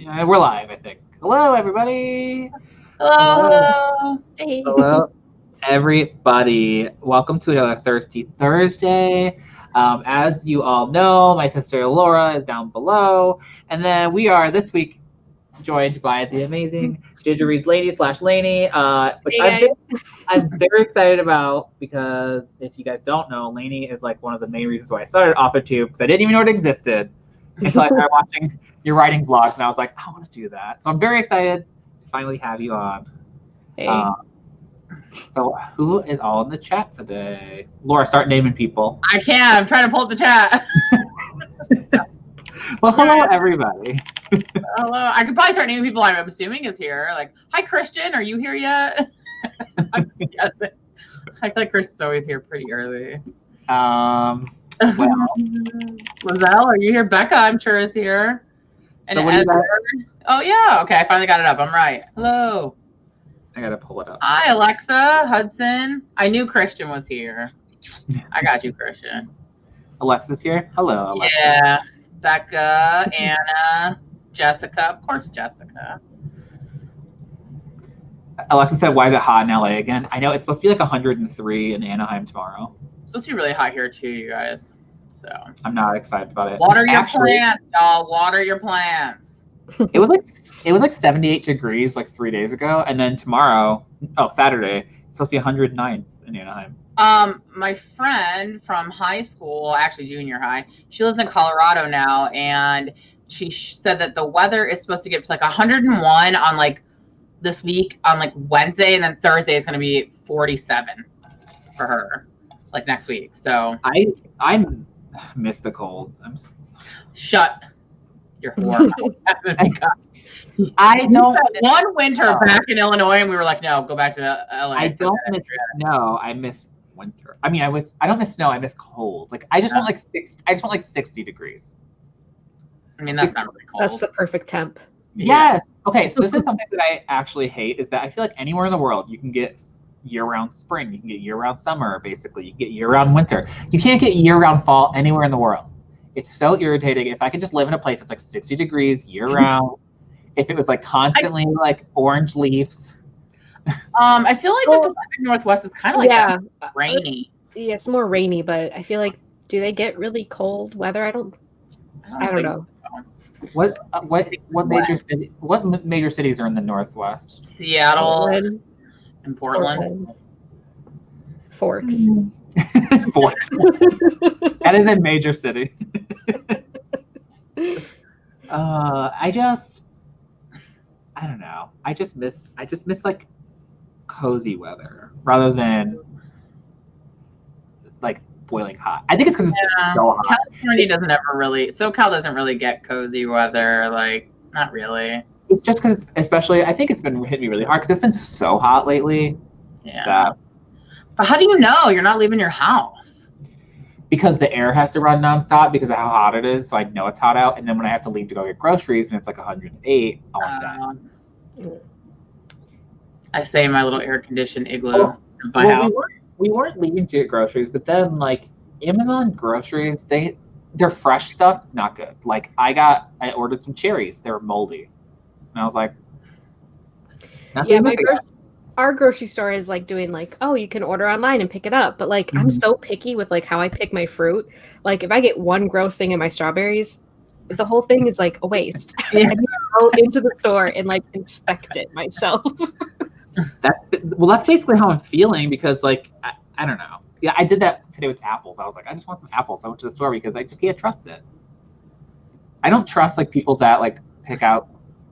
We're live, I think. Hello, everybody. Hello. Hey. Hello, everybody. Welcome to another Thirsty Thursday. As you all know, my sister Laura is down below, and then we are this week joined by the amazing GingerReadsLainey which Hey, I'm very excited about because if you guys don't know, Lainey is like one of the main reasons why I started Authortube because I didn't even know it existed until I started watching your writing vlogs, and I was like, I want to do that. So I'm very excited to finally have you on. Hey. So who is all in the chat today? Laura, start naming people. I can't. I'm trying to pull up the chat. Well, hello, everybody. Hello. I could probably start naming people I'm assuming is here. Like, hi, Christian. Are you here yet? I'm just guessing. I feel like Christian's always here pretty early. Well, Lizelle, are you here? Becca, I'm sure, is here. And so what do you got? Oh, yeah. Okay, I finally got it up. I'm right. Hello. I gotta pull it up. Hi, Alexa, Hudson. I knew Christian was here. I got you, Christian. Alexa's here. Hello, Alexa. Yeah. Becca, Anna, Jessica. Of course, Jessica. Alexa said, why is it hot in LA again? I know it's supposed to be like 103 in Anaheim tomorrow. It's supposed to be really hot here too, you guys. So I'm not excited about it. water your plants, y'all. Water your plants. It was like 78 degrees like 3 days ago, and then tomorrow, Saturday, it's supposed to be 109 in Anaheim. My friend from high school, actually junior high, she lives in Colorado now, and she said that the weather is supposed to get to like 101 on like this week on like Wednesday, and then Thursday is going to be 47 for her, like next week. So I miss the cold. shut your whore. I don't. One winter back in Illinois, and we were like, no, go back to LA. I don't miss snow. I miss winter. I mean, I don't miss snow. I miss cold. Like I just want like 60 degrees. I mean, that's not really cold. That's the perfect temp. Yes. Okay, so this is something that I actually hate is that I feel like anywhere in the world you can get year-round spring, you can get year-round summer, basically. You can get year-round winter. You can't get year-round fall anywhere in the world. It's so irritating. If I could just live in a place that's like 60 degrees year-round, if it was like constantly like orange leaves. I feel like the Pacific Northwest is kind of like that, rainy. Yeah, it's more rainy, but I feel like, do they get really cold weather? I don't know. So. What major cities are in the Northwest? Seattle and Portland. Forks. Forks. That is a major city. I don't know. I just miss like cozy weather rather than like boiling hot. I think it's because it's so hot. California SoCal doesn't really get cozy weather. Like, not really. It's just because, especially, I think it's been hitting me really hard because it's been so hot lately. Yeah. But how do you know you're not leaving your house? Because the air has to run nonstop because of how hot it is, so I know it's hot out. And then when I have to leave to go get groceries and it's like 108, I stay in my little air-conditioned igloo in my house. We weren't leaving to get groceries, but then like Amazon groceries, their fresh stuff is not good. Like I ordered some cherries, they were moldy, and I was like, our grocery store is like doing like, oh, you can order online and pick it up, but like I'm so picky with like how I pick my fruit. Like if I get one gross thing in my strawberries, the whole thing is like a waste. I need to go into the store and like inspect it myself. That's basically how I'm feeling because like I don't know. Yeah, I did that today with apples. I was like, I just want some apples. I went to the store because I just can't trust it. I don't trust like people that like pick out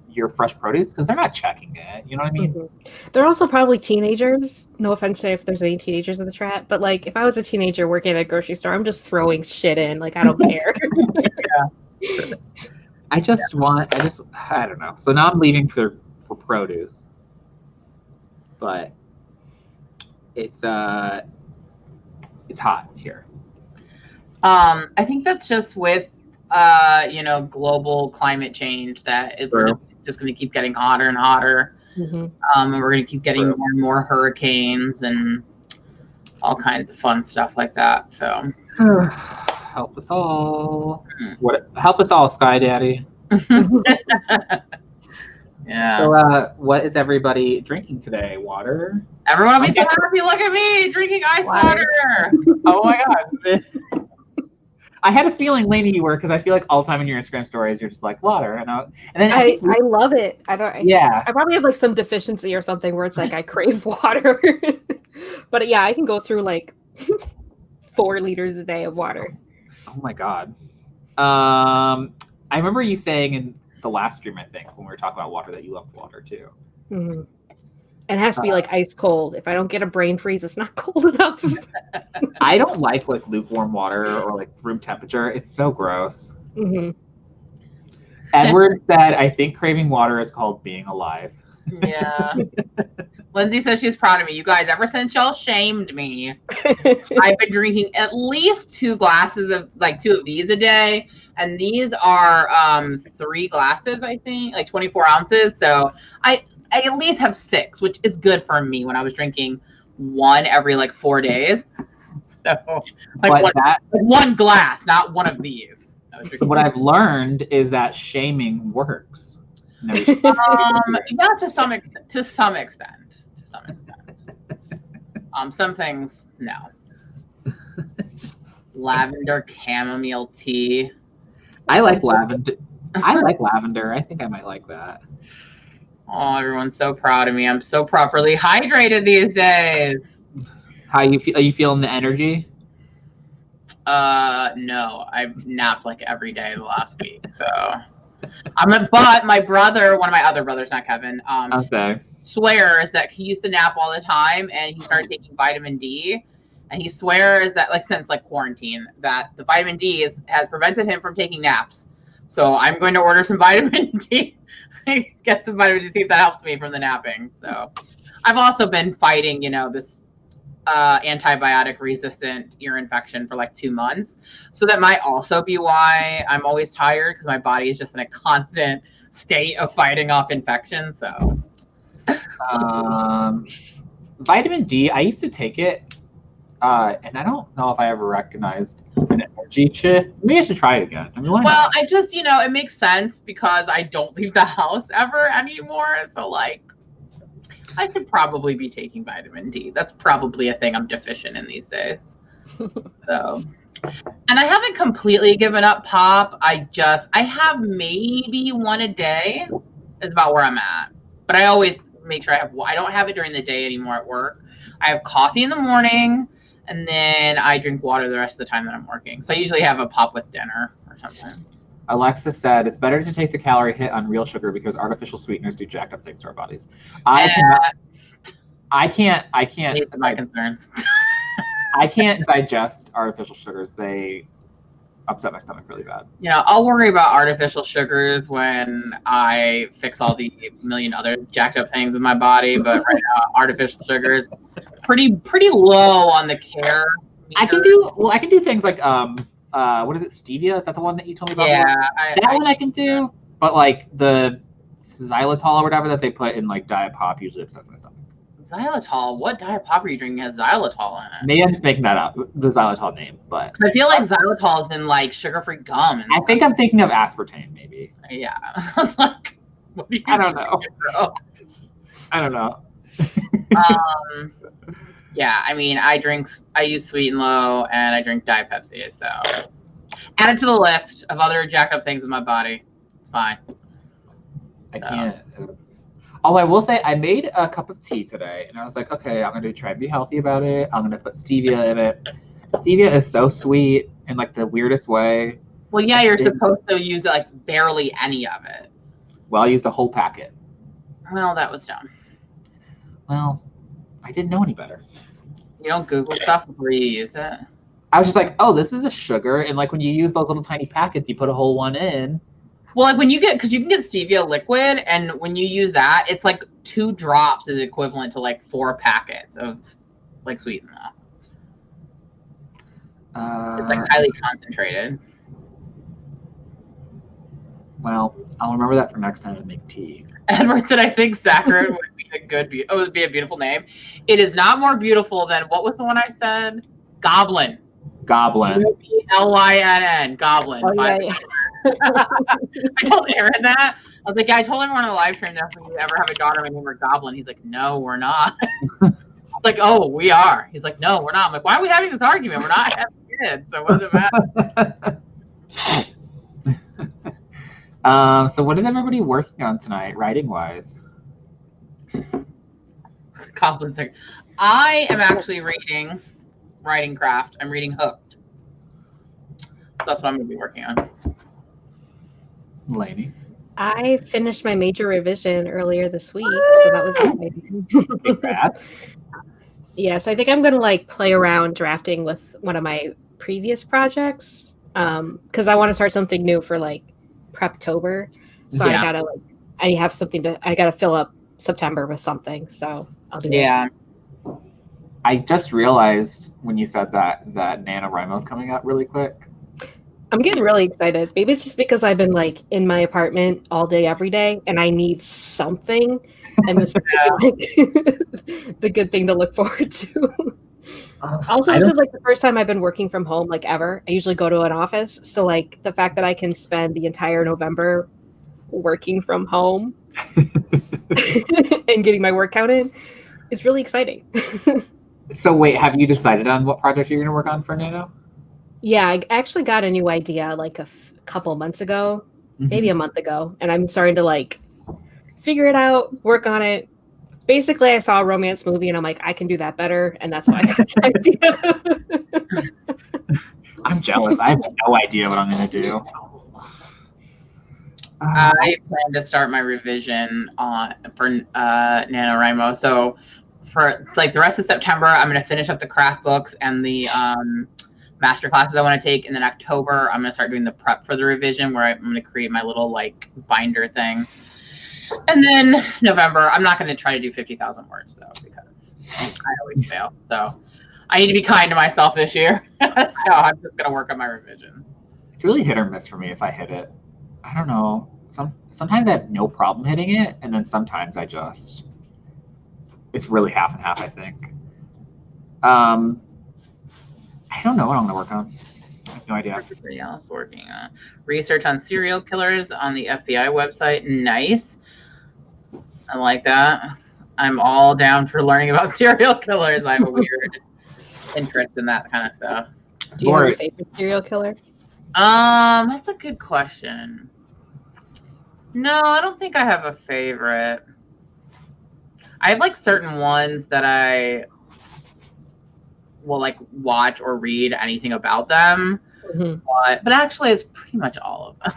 your fresh produce because they're not checking it. You know what I mean? They're also probably teenagers. No offense to if there's any teenagers in the chat, but like if I was a teenager working at a grocery store, I'm just throwing shit in. Like I don't care. Yeah. I don't know. So now I'm leaving for produce. But it's hot here. I think that's just with global climate change that it's just going to keep getting hotter and hotter. And we're going to keep getting more and more hurricanes and all kinds of fun stuff like that. So help us all. Help us all, Sky Daddy. Yeah. So, what is everybody drinking today? Water? Everyone will be so happy. Look at me drinking ice water. Oh my God. I had a feeling, Lainey, you were, because I feel like all the time in your Instagram stories, you're just like water, and then I love it. I probably have like some deficiency or something where it's like I crave water. But yeah, I can go through like 4 liters a day of water. Oh my God. I remember you saying in the last stream, I think, when we were talking about water, that you love water too. Mm-hmm. And it has to be like ice cold. If I don't get a brain freeze, it's not cold enough. I don't like lukewarm water or like room temperature. It's so gross. Mm-hmm. Edward said, I think craving water is called being alive. Yeah. Lindsay says she's proud of me. You guys, ever since y'all shamed me, I've been drinking at least 2 glasses of 2 of these a day. And these are 3 glasses, I think, like 24 ounces. So I at least have 6, which is good for me when I was drinking 1 every 4 days. So one glass, not one of these. So what I've learned is that shaming works. Yeah, to some extent. Some things, no. Lavender chamomile tea. I like lavender. I like lavender. I think I might like that. Oh, everyone's so proud of me. I'm so properly hydrated these days. How you feel? Are you feeling the energy? No. I've napped every day the last week. So but my brother, one of my other brothers, not Kevin, swears that he used to nap all the time and he started taking vitamin D. And he swears that since quarantine, that the vitamin D has prevented him from taking naps. So I'm going to order some vitamin D. Get some vitamin D, see if that helps me from the napping. So I've also been fighting, this antibiotic resistant ear infection for 2 months. So that might also be why I'm always tired, because my body is just in a constant state of fighting off infection. So vitamin D, I used to take it, and I don't know if I ever recognized an energy shift. Maybe I should try it again. I just, it makes sense because I don't leave the house ever anymore. So I could probably be taking vitamin D. That's probably a thing I'm deficient in these days. So, and I haven't completely given up pop. I have maybe 1 a day is about where I'm at. But I always make sure I don't have it during the day anymore at work. I have coffee in the morning, and then I drink water the rest of the time that I'm working. So I usually have a pop with dinner or something. Alexa said, it's better to take the calorie hit on real sugar because artificial sweeteners do jacked up things to our bodies. I can't. My concerns. I can't digest artificial sugars. They upset my stomach really bad. I'll worry about artificial sugars when I fix all the million other jacked up things in my body. But right now, artificial sugars pretty low on the care meter. I can do things like what is it, stevia? Is that the one that you told me about? Yeah, one I can do. But the xylitol or whatever that they put in Diet Pop usually upsets my stomach. Xylitol? What Diet Pop are you drinking has xylitol in it? Maybe I'm just making that up, the xylitol name, but I feel like xylitol is in sugar-free gum. I think I'm thinking of aspartame, maybe. Yeah. What do you I don't know. I don't know. Yeah, I use Sweet and Low, and I drink Diet Pepsi, so add it to the list of other jacked up things in my body. It's fine. I can't. Although I will say, I made a cup of tea today, and I was like, okay, I'm going to try and be healthy about it. I'm going to put stevia in it. Stevia is so sweet in the weirdest way. Well, yeah, you're supposed to use barely any of it. Well, I used a whole packet. Well, that was dumb. Well, I didn't know any better. You don't Google stuff before you use it? I was just like, oh, this is a sugar, and when you use those little tiny packets, you put a whole one in. Well, when you because you can get stevia liquid, and when you use that, it's 2 drops is equivalent to 4 packets of Sweet and Low. It's highly concentrated. Well, I'll remember that for next time to make tea. Edward said, I think Saccharin would be would be a beautiful name. It is not more beautiful than, what was the one I said? Goblin. Goblin. Goblin. Goblin. Oh, yeah. I told Aaron that. I was like, yeah, I told everyone on the live stream that if we ever have a daughter, my name is Goblin. He's like, no, we're not. I was like, oh, we are. He's like, no, we're not. I'm like, why are we having this argument? We're not having kids, so what does it matter? So what is everybody working on tonight, writing-wise? Goblin's like, I am actually reading Writing Craft. I'm reading Hooked. So that's what I'm going to be working on. Lainey? I finished my major revision earlier this week, so that was exciting. Yeah, so I think I'm going to like play around drafting with one of my previous projects because I want to start something new for like Preptober. So I gotta I gotta fill up September with something. So I'll do this. I just realized when you said that NaNoWriMo's coming out really quick. I'm getting really excited. Maybe it's just because I've been like in my apartment all day, every day, and I need something. And this is like the good thing to look forward to. Also, this is like the first time I've been working from home like ever. I usually go to an office. So like the fact that I can spend the entire November working from home and getting my work count in is really exciting. So wait, have you decided on what project you're going to work on for Nano? Yeah, I actually got a new idea like a couple months ago, maybe a month ago, and I'm starting to like figure it out, work on it. Basically, I saw a romance movie and I'm like, I can do that better, and that's why I got the idea. I'm jealous. I have no idea what I'm going to do. I plan to start my revision for NaNoWriMo. So for like the rest of September, I'm going to finish up the craft books and the master classes I want to take. And then October, I'm going to start doing the prep for the revision where I'm going to create my little like binder thing. And then November, I'm not going to try to do 50,000 words though, because I always fail. So I need to be kind to myself this year. So I'm just going to work on my revision. It's really hit or miss for me if I hit it. I don't know. Sometimes I have no problem hitting it, and then sometimes it's really half and half, I think. I don't know what I'm going to work on. I have no idea. Everybody else working on research on serial killers on the FBI website. Nice. I like that. I'm all down for learning about serial killers. I have a weird interest in that kind of stuff. Do you have a favorite serial killer? That's a good question. No, I don't think I have a favorite. I have like certain ones that I will like watch or read anything about them. But actually it's pretty much all of them.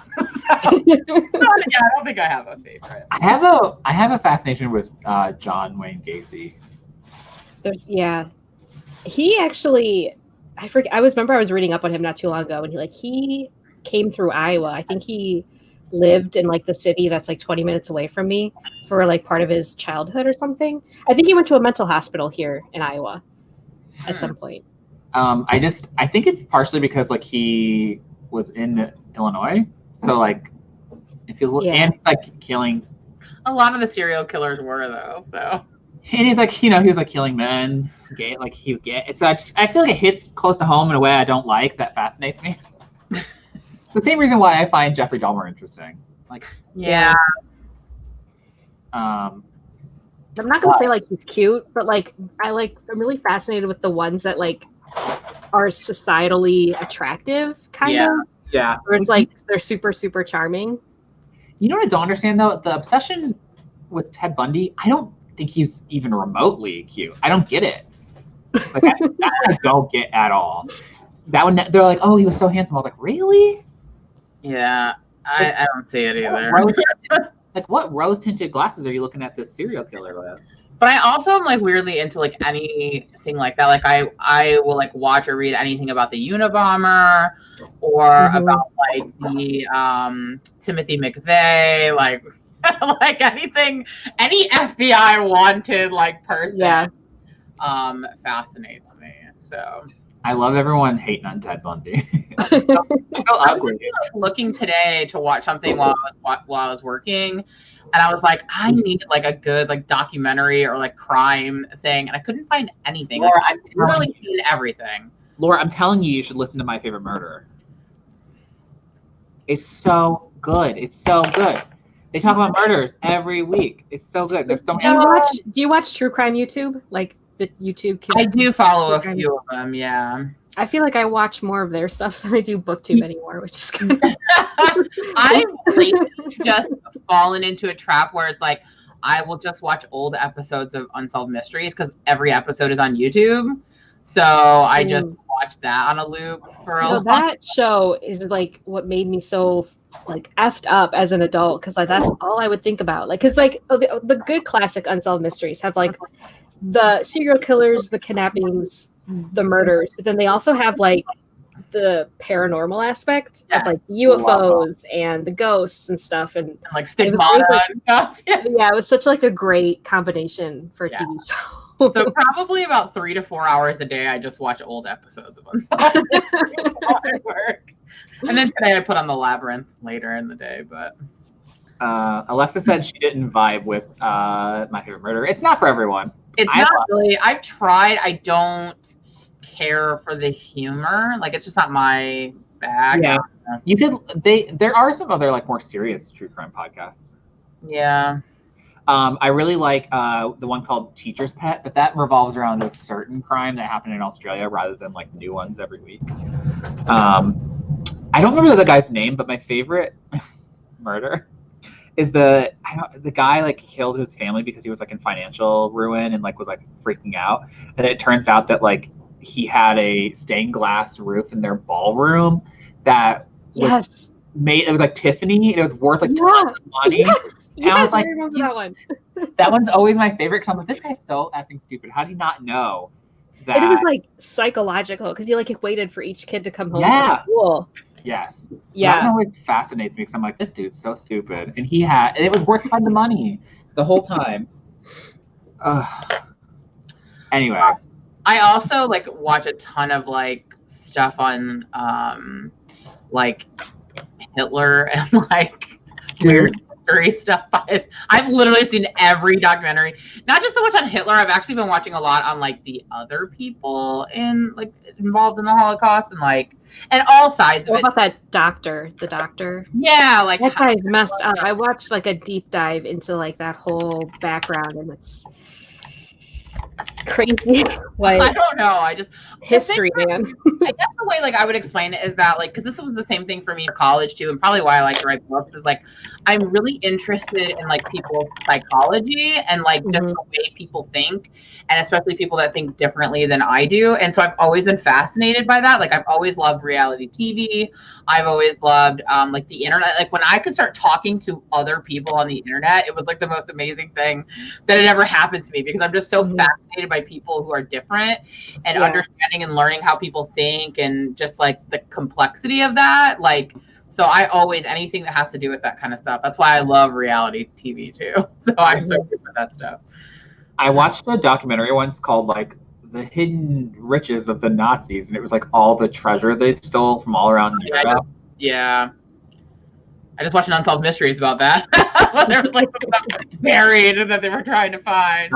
So, yeah, I don't think I have a favorite. I have a fascination with John Wayne Gacy. He actually, I remember I was reading up on him not too long ago, and he came through Iowa. I think he lived in like the city that's like 20 minutes away from me for like part of his childhood or something. I think he went to a mental hospital here in Iowa at some point. I think it's partially because like he was in Illinois, so like it feels and like killing. A lot of the serial killers were though, so. And he's like, he was like killing men, gay, like he was gay. I feel like it hits close to home in a way I don't like. That fascinates me. It's the same reason why I find Jeffrey Dahmer interesting. Like, I'm not gonna say like he's cute, but like I'm really fascinated with the ones that like are societally attractive, kind of. Yeah. Where it's like they're super, super charming. You know what I don't understand though? The obsession with Ted Bundy, I don't think he's even remotely cute. I don't get it. Like I don't get at all. That one, they're like, oh, he was so handsome. I was like, really? Yeah, I don't see it either. Like, what rose-tinted glasses are you looking at this serial killer with? But I also am like weirdly into like anything like that. Like I will like watch or read anything about the Unabomber or about like the Timothy McVeigh, like like anything, any FBI wanted like person fascinates me. So I love everyone hating on Ted Bundy. So ugly. Looking today to watch something while I was working, and I was like, I needed like a good like documentary or like crime thing, and I couldn't find anything. Laura, like, I've literally seen everything. Laura, I'm telling you, you should listen to My Favorite Murderer. It's so good. It's so good. They talk about murders every week. It's so good. There's so much. Do you watch true crime YouTube? Like the YouTube I do follow a few of them, yeah. I feel like I watch more of their stuff than I do BookTube anymore, which is kind of I've just fallen into a trap where it's like I will just watch old episodes of Unsolved Mysteries because every episode is on YouTube. So I just watch that on a loop for a long that show is like what made me so like effed up as an adult, because like that's all I would think about. Like, because like the good classic Unsolved Mysteries have like the serial killers, the kidnappings, the murders, but then they also have like the paranormal aspect of like UFOs and the ghosts and stuff, and like stigmata and stuff. Yeah, it was such like a great combination for a TV show. So probably about 3 to 4 hours a day, I just watch old episodes of Unsolved Mysteries while I work. And then today I put on The Labyrinth later in the day, but. Alexa said she didn't vibe with My Favorite Murder. It's not for everyone. It's not really. I've tried. I don't care for the humor. Like, it's just not my bag. Yeah. You could. There are some other like more serious true crime podcasts. Yeah. I really like the one called Teacher's Pet, but that revolves around a certain crime that happened in Australia rather than like new ones every week. I don't remember the guy's name, but my favorite murder is the guy like killed his family because he was like in financial ruin and like was like freaking out, and it turns out that like he had a stained glass roof in their ballroom that was made. It was like Tiffany. And it was worth like tons of money. Yes, I was like, I remember that one. That one's always my favorite because I'm like, this guy's so effing stupid. How do you not know that? And it was like psychological because he like waited for each kid to come home from school. Yes. So that always fascinates me because I'm like, this dude's so stupid. And it was worth tons of money the whole time. Anyway. I also like watch a ton of like stuff on like Hitler and like weird history stuff. I've literally seen every documentary, not just so much on Hitler. I've actually been watching a lot on like the other people involved in the Holocaust and all sides of it. What about that doctor? The doctor? Yeah, like that guy's messed up. I watched like a deep dive into like that whole background, and it's crazy. Like, I don't know. I just history, man. I guess the way like I would explain it is that like, because this was the same thing for me in college too, and probably why I like to write books is like I'm really interested in like people's psychology and like just the way people think, and especially people that think differently than I do. And so I've always been fascinated by that. Like I've always loved reality TV. I've always loved like the internet. Like when I could start talking to other people on the internet, it was like the most amazing thing that had ever happened to me, because I'm just so fascinated by people who are different and understanding and learning how people think and just like the complexity of that. Like, so I always, anything that has to do with that kind of stuff. That's why I love reality TV too. So I'm so good for that stuff. I watched a documentary once called like The Hidden Riches of the Nazis, and it was like all the treasure they stole from all around Europe. I just watched an Unsolved Mysteries about that. There was like some stuff buried that they were trying to find.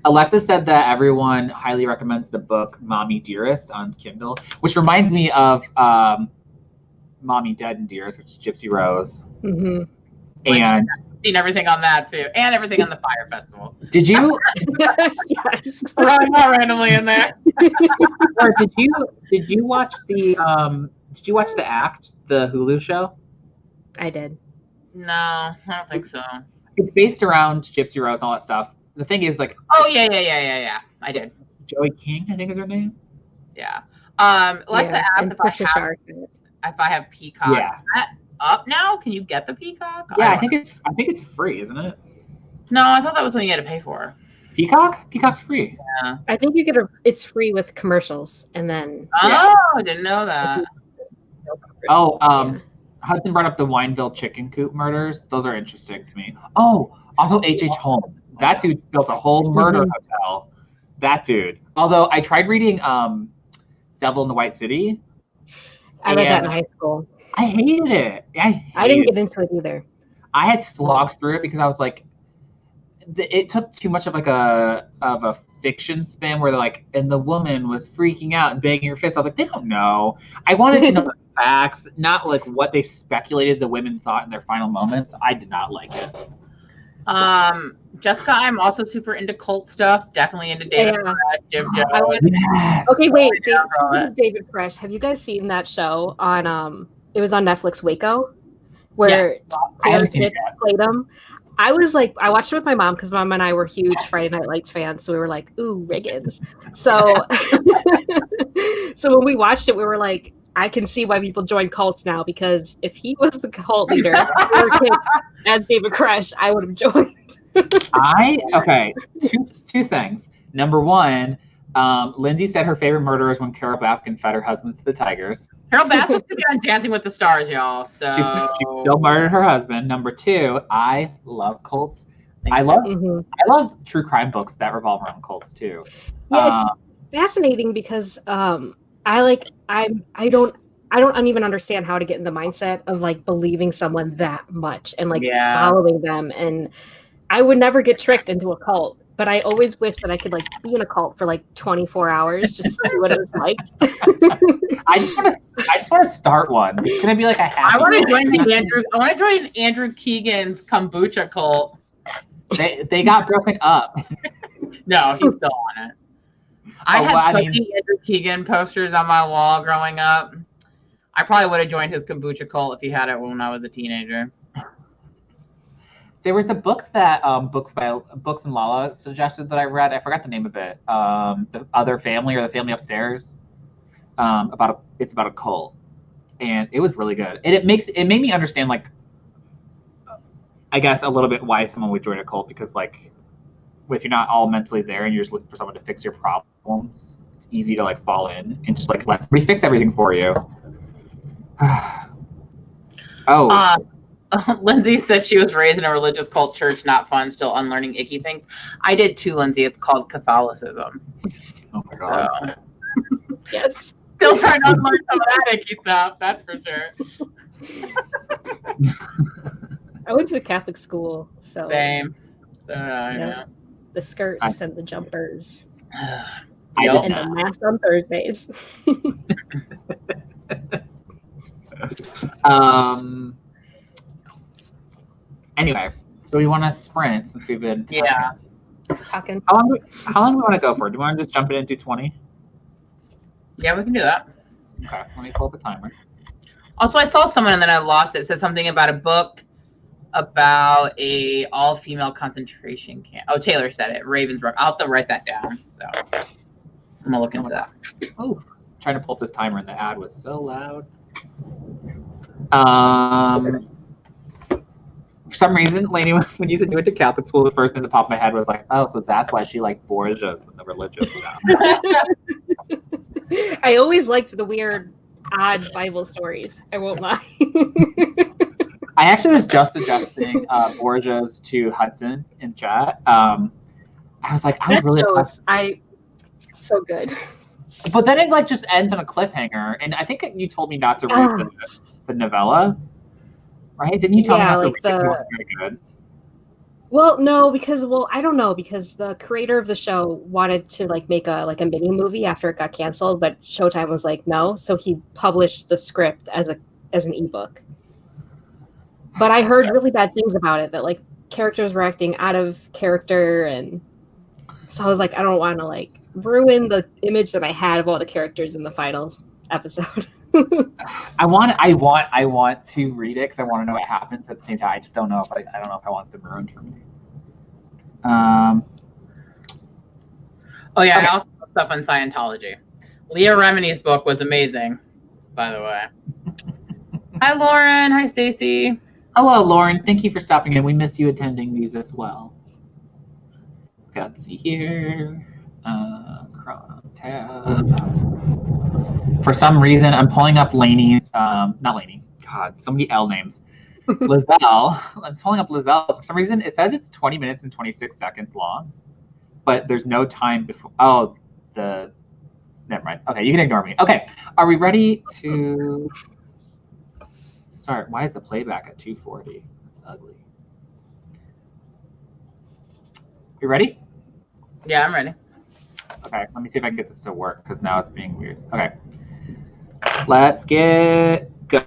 Alexa said that everyone highly recommends the book Mommy Dearest on Kindle, which reminds me of Mommy Dead and Dearest, which is Gypsy Rose. And I've seen everything on that too, and everything on the Fire Festival. Did you? Yes. Throwing that randomly in there. Or did you watch the Act, the Hulu show? I did. No, I don't think so. It's based around Gypsy Rose and all that stuff. The thing is, like, yeah. I did. Joey King, I think is her name. Yeah. Alexa asked if I have Peacock. Yeah. Is that up now? Can you get the Peacock? Yeah, I think it's free, isn't it? No, I thought that was something you had to pay for. Peacock? Peacock's free. Yeah. I think it's free with commercials, and then. Oh, I didn't know that. Hudson brought up the Wineville chicken coop murders. Those are interesting to me. Oh, also H.H. Holmes. That dude built a whole murder hotel. That dude. Although I tried reading Devil in the White City. I read that in high school. I hated it. I didn't get into it either. I had slogged through it because I was like, it took too much of like a fiction spin where they're like, and the woman was freaking out and banging her fist. I was like, they don't know. I wanted to know facts, not like what they speculated the women thought in their final moments. I did not like it. Jessica, I'm also super into cult stuff. Definitely into David Koresh, Jim Jones. Yes. Okay, wait. David Koresh, have you guys seen that show on? It was on Netflix, Waco, where Claire Fitz played him. I watched it with my mom because Mom and I were huge Friday Night Lights fans, so we were like, "Ooh, Riggins." So, so when we watched it, we were like, "I can see why people join cults now because if he was the cult leader as David Koresh, I would have joined." Two things. Number one, Lindsay said her favorite murder is when Carol Baskin fed her husband to the tigers. Carol Baskin's gonna be on Dancing with the Stars, y'all. So she still murdered her husband. Number two, I love cults. I love true crime books that revolve around cults too. Yeah, it's fascinating because I don't even understand how to get in the mindset of like believing someone that much and like following them, and I would never get tricked into a cult. But I always wish that I could like be in a cult for like 24 hours just to see what it was like. I just want to start one. It's gonna be like a happy. I want to join Andrew Keegan's kombucha cult. They got broken up. No, he's still on it. I had so many Andrew Keegan posters on my wall growing up. I probably would have joined his kombucha cult if he had it when I was a teenager. There was a book that Books and Lala suggested that I read. I forgot the name of it. The Other Family or The Family Upstairs. It's about a cult, and it was really good. And it made me understand, like, I guess a little bit why someone would join a cult, because like if you're not all mentally there and you're just looking for someone to fix your problems, it's easy to like fall in and just like let somebody fix everything for you. Lindsay said she was raised in a religious cult church, not fun, still unlearning icky things. I did too, Lindsay. It's called Catholicism. Oh my God. So. Yes. Still trying to unlearn some of that icky stuff, that's for sure. I went to a Catholic school, so same. So yeah. The skirts and the jumpers. And the mass on Thursdays. Anyway, so we want to sprint since we've been talking. How long do we want to go for? Do you want to just jump it into 20? Yeah, we can do that. Okay, let me pull up a timer. Also, I saw someone and then I lost it. It said something about a book about a all-female concentration camp. Oh, Taylor said it. Ravensbrück. I'll have to write that down. So I'm gonna look into that. Oh, trying to pull up this timer and the ad was so loud. For some reason, Lainey, when you said you went to Catholic school, the first thing that popped in my head was like, oh, so that's why she liked Borgias and the religious stuff. I always liked the weird, odd Bible stories. I won't lie. I actually was just suggesting Borgias to Hudson in chat. I was like, I would really. So good. But then it like just ends on a cliffhanger, and I think you told me not to read the novella. Right? Didn't you tell me not to read it? It wasn't very good. Well, no, because I don't know, because the creator of the show wanted to like make a mini movie after it got canceled, but Showtime was like no, so he published the script as an ebook. But I heard really bad things about it, that like characters were acting out of character, and so I was like, I don't want to like ruin the image that I had of all the characters in the final episode. I want to read it because I want to know what happens. At the same time, I just don't know if I don't know if I want them ruined for me. Oh yeah, okay. I also have stuff on Scientology. Leah Remini's book was amazing, by the way. Hi Lauren. Hi Stacy. Hello Lauren. Thank you for stopping in. We miss you attending these as well. Okay, let's see here. Tab. For some reason, I'm pulling up Lainey's, not Lainey, God, so many L names. Lizelle. I'm pulling up Lizelle. For some reason, it says it's 20 minutes and 26 seconds long, but there's no time before. Oh, never mind. Okay, you can ignore me. Okay, are we ready to start? Why is the playback at 240? That's ugly. You ready? Yeah, I'm ready. Okay, let me see if I can get this to work because now it's being weird. Okay. Let's get good.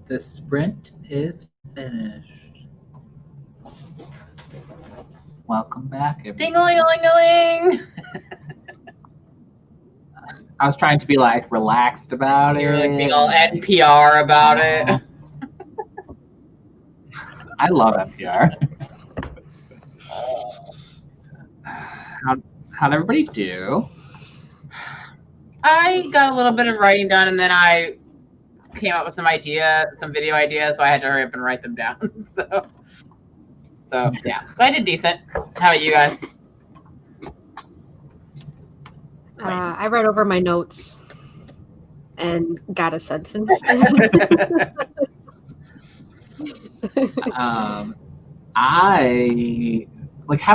The sprint is finished. Welcome back, everybody. Ding-a-ling-a-ling-a-ling. I was trying to be like relaxed about it. You're like being all NPR about it. I love NPR. How'd everybody do? I got a little bit of writing done, and then I came up with some video ideas, so I had to hurry up and write them down. So yeah, but I did decent. How about you guys? I read over my notes and got a sentence. I have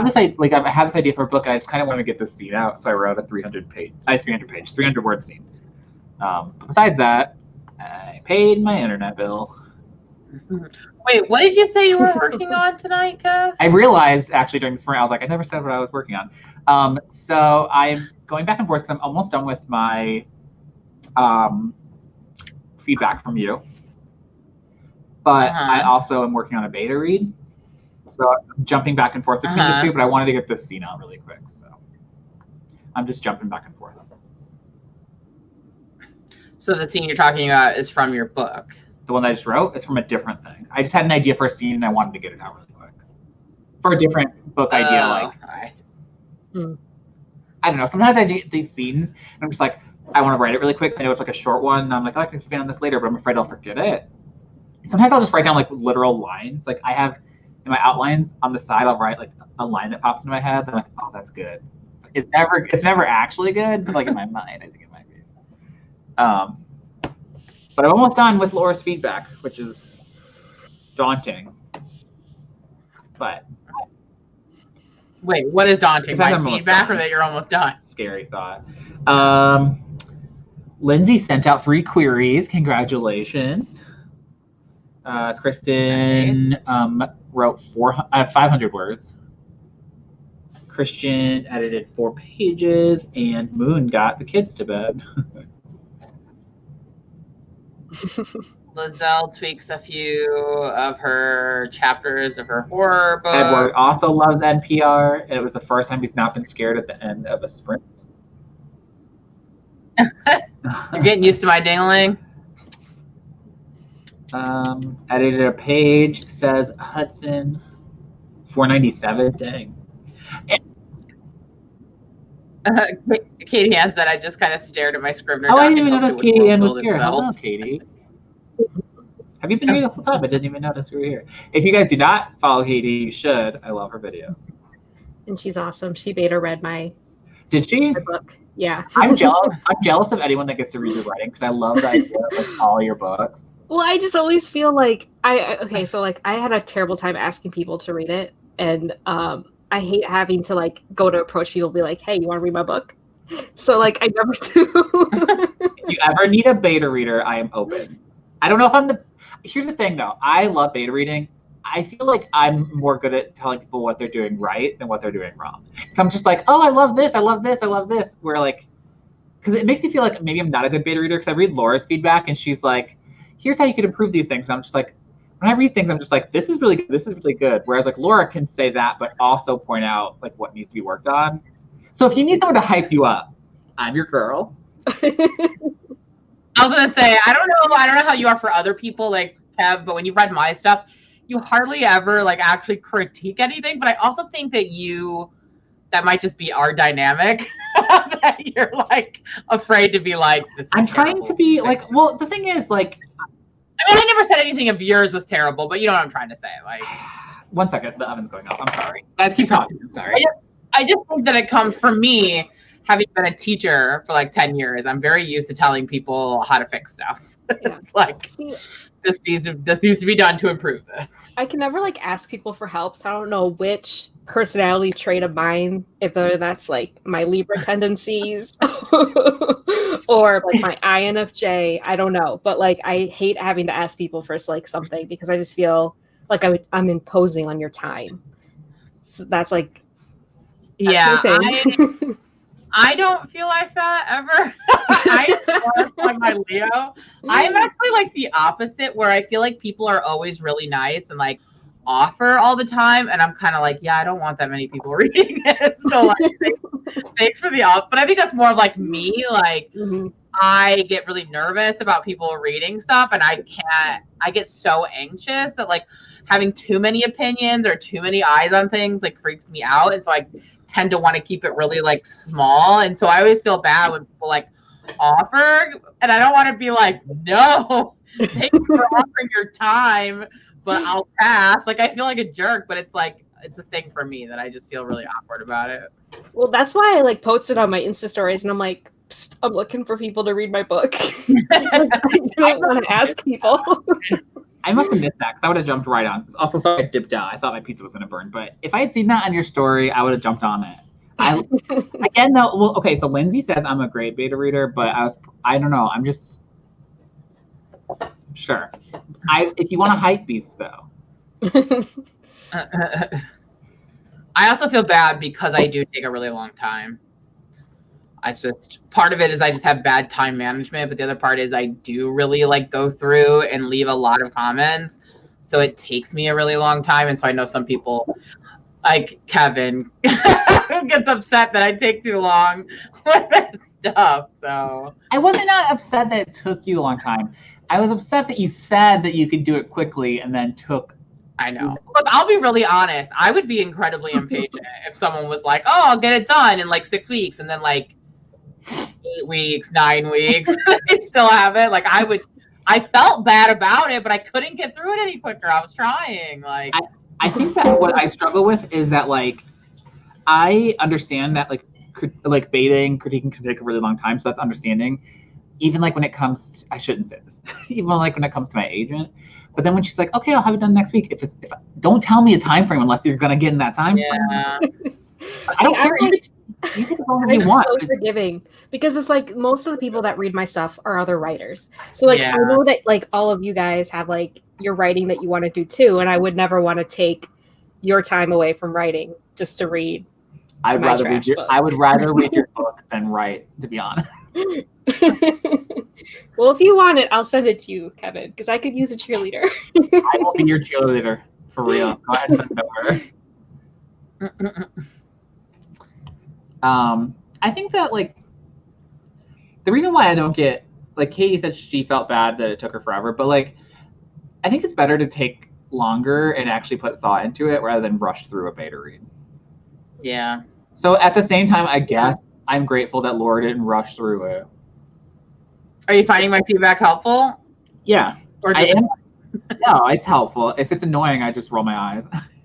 this idea for a book, and I just kind of want to get this scene out, so I wrote a 300 word scene. Besides that, I paid my internet bill. Wait, what did you say you were working on tonight, Kev? I realized actually during the spring, I was like, I never said what I was working on. So I'm going back and forth because I'm almost done with my feedback from you. But I also am working on a beta read. So I'm jumping back and forth between the two, but I wanted to get this scene out really quick. So I'm just jumping back and forth. So the scene you're talking about is from your book? The one that I just wrote is from a different thing. I just had an idea for a scene, and I wanted to get it out really quick. For a different book idea, I don't know. Sometimes I get these scenes, and I'm just like, I want to write it really quick. I know it's like a short one, and I'm like, oh, I can expand on this later, but I'm afraid I'll forget it. And sometimes I'll just write down like literal lines. Like I have in my outlines on the side, I'll write like a line that pops into my head. And I'm like, oh, that's good. It's never actually good, but like in my mind, I think it might be. But I'm almost done with Laura's feedback, which is daunting. But wait, what is daunting? My feedback, or that you're almost done? Scary thought. Lindsay sent out 3 queries. Congratulations. Kristen wrote 500 words. Christian edited 4 pages, and Moon got the kids to bed. Lizelle tweaks a few of her chapters of her horror book. Edward also loves NPR, and it was the first time he's not been scared at the end of a sprint. You're getting used to my dingling. Edited a page, says Hudson 497. Dang. Katie Ann said I just kind of stared at my Scrivener. Oh, I didn't even notice Katie Ann was here. Hello, Katie. Have you been here the whole time? I didn't even notice you were here. If you guys do not follow Katie, you should. I love her videos. And she's awesome. She beta read my Did she? book. Yeah. I'm jealous. I'm jealous of anyone that gets to read your writing because I love the idea of like, all your books. Well, I just always feel like I had a terrible time asking people to read it, and I hate having to like go to approach people and be like, hey, you want to read my book? So like I never do. If you ever need a beta reader, I am open. I don't know if here's the thing though. I love beta reading. I feel like I'm more good at telling people what they're doing right than what they're doing wrong. So I'm just like, oh, I love this. I love this. I love this. Where like, because it makes me feel like maybe I'm not a good beta reader because I read Laura's feedback and she's like, here's how you could improve these things. And I'm just like, when I read things, I'm just like, this is really good. This is really good. Whereas like Laura can say that, but also point out like what needs to be worked on. So if you need someone to hype you up, I'm your girl. I was gonna say, I don't know how you are for other people, like Kev, but when you've read my stuff, you hardly ever like actually critique anything. But I also think that that might just be our dynamic. That you're like afraid to be like this. I'm trying to be like, well, the thing is like, I mean, I never said anything of yours was terrible, but you know what I'm trying to say. Like, 1 second, the oven's going off. I'm sorry. Guys, keep talking. I'm sorry. I just think that it comes from me having been a teacher for like 10 years. I'm very used to telling people how to fix stuff. Yeah. It's like, this needs to be done to improve this. I can never like ask people for help, so I don't know which personality trait of mine, if that's like my Libra tendencies or like my INFJ, I don't know. But like I hate having to ask people for like something because I just feel like I'm imposing on your time. So that's like I don't feel like that ever. I'm more like my Leo. I'm actually like the opposite, where I feel like people are always really nice and like offer all the time, and I'm kind of like, yeah, I don't want that many people reading it. So like, thanks for the off. But I think that's more of like me. Like, I get really nervous about people reading stuff, and I get so anxious that like having too many opinions or too many eyes on things like freaks me out. And so I tend to want to keep it really like small. And so I always feel bad when people like offer, and I don't want to be like, no, thank you for offering your time, but I'll pass. Like, I feel like a jerk, but it's like, it's a thing for me that I just feel really awkward about it. Well, that's why I like posted on my Insta stories, and I'm like, I'm looking for people to read my book. I didn't want to ask people. I must have missed that because I would have jumped right on. Also, sorry, I dipped out. I thought my pizza was going to burn. But if I had seen that on your story, I would have jumped on it. Again, though, well, okay, so Lindsay says I'm a great beta reader, but I don't know. I'm just, sure. If you want a hype beast, though. I also feel bad because I do take a really long time. It's just, part of it is I just have bad time management, but the other part is I do really like go through and leave a lot of comments. So it takes me a really long time. And so I know some people like Kevin gets upset that I take too long with stuff. So I wasn't not upset that it took you a long time. I was upset that you said that you could do it quickly and then took. I know. Look, I'll be really honest. I would be incredibly impatient if someone was like, oh, I'll get it done in like 6 weeks. And then like 8 weeks, 9 weeks, I still have it. Like I felt bad about it, but I couldn't get through it any quicker. I was trying. Like I think that what I struggle with is that like I understand that like baiting, critiquing can take a really long time, so that's understanding. Even like when it comes to, I shouldn't say this, even like when it comes to my agent. But then when she's like, okay, I'll have it done next week. If don't tell me a time frame unless you're gonna get in that time frame. I don't care. You can go if you want. I'm so forgiving because it's like most of the people that read my stuff are other writers. So like I know that like all of you guys have like your writing that you want to do too, and I would never want to take your time away from writing just to read. I would rather read your book than write, to be honest. Well, if you want it, I'll send it to you, Kevin, because I could use a cheerleader. I will be your cheerleader for real. Go ahead and send it over. I think that like the reason why I don't get, like Katie said she felt bad that it took her forever, but like I think it's better to take longer and actually put thought into it rather than rush through a beta read. Yeah. So at the same time, I guess I'm grateful that Laura didn't rush through it. Are you finding my feedback helpful? Yeah. Or I am. No, it's helpful. If it's annoying, I just roll my eyes.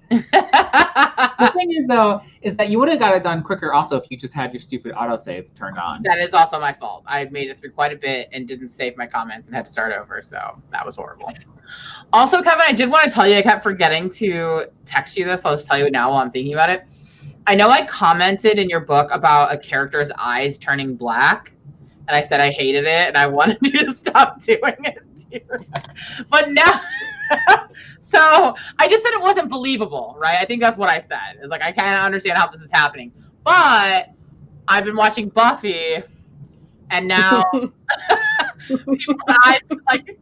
The thing is, though, is that you would have got it done quicker also if you just had your stupid autosave turned on. That is also my fault. I made it through quite a bit and didn't save my comments and had to start over, so that was horrible. Also, Kevin, I did want to tell you, I kept forgetting to text you this. I'll just tell you now while I'm thinking about it. I know I commented in your book about a character's eyes turning black, and I said I hated it and I wanted you to stop doing it too. But now... So I just said it wasn't believable, right? I think that's what I said. It's like, I can't understand how this is happening. But I've been watching Buffy, and now people's eyes, like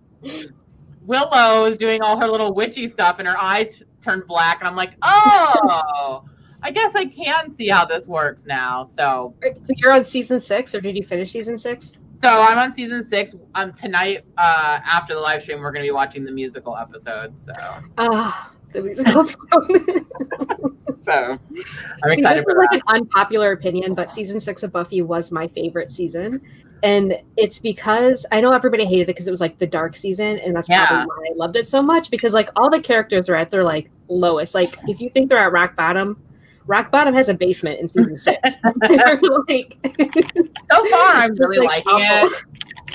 Willow is doing all her little witchy stuff, and her eyes turned black. And I'm like, oh, I guess I can see how this works now. So you're on season 6, or did you finish season 6? So I'm on season 6. Tonight, after the live stream, we're going to be watching the musical episode. So. The musical episode. So I'm excited for that. This is like an unpopular opinion, but season 6 of Buffy was my favorite season, and it's because I know everybody hated it because it was like the dark season, and that's probably why I loved it so much. Because like all the characters are at their like lowest. Like if you think they're at rock bottom has a basement in season 6. Like, so far, I'm really like liking it.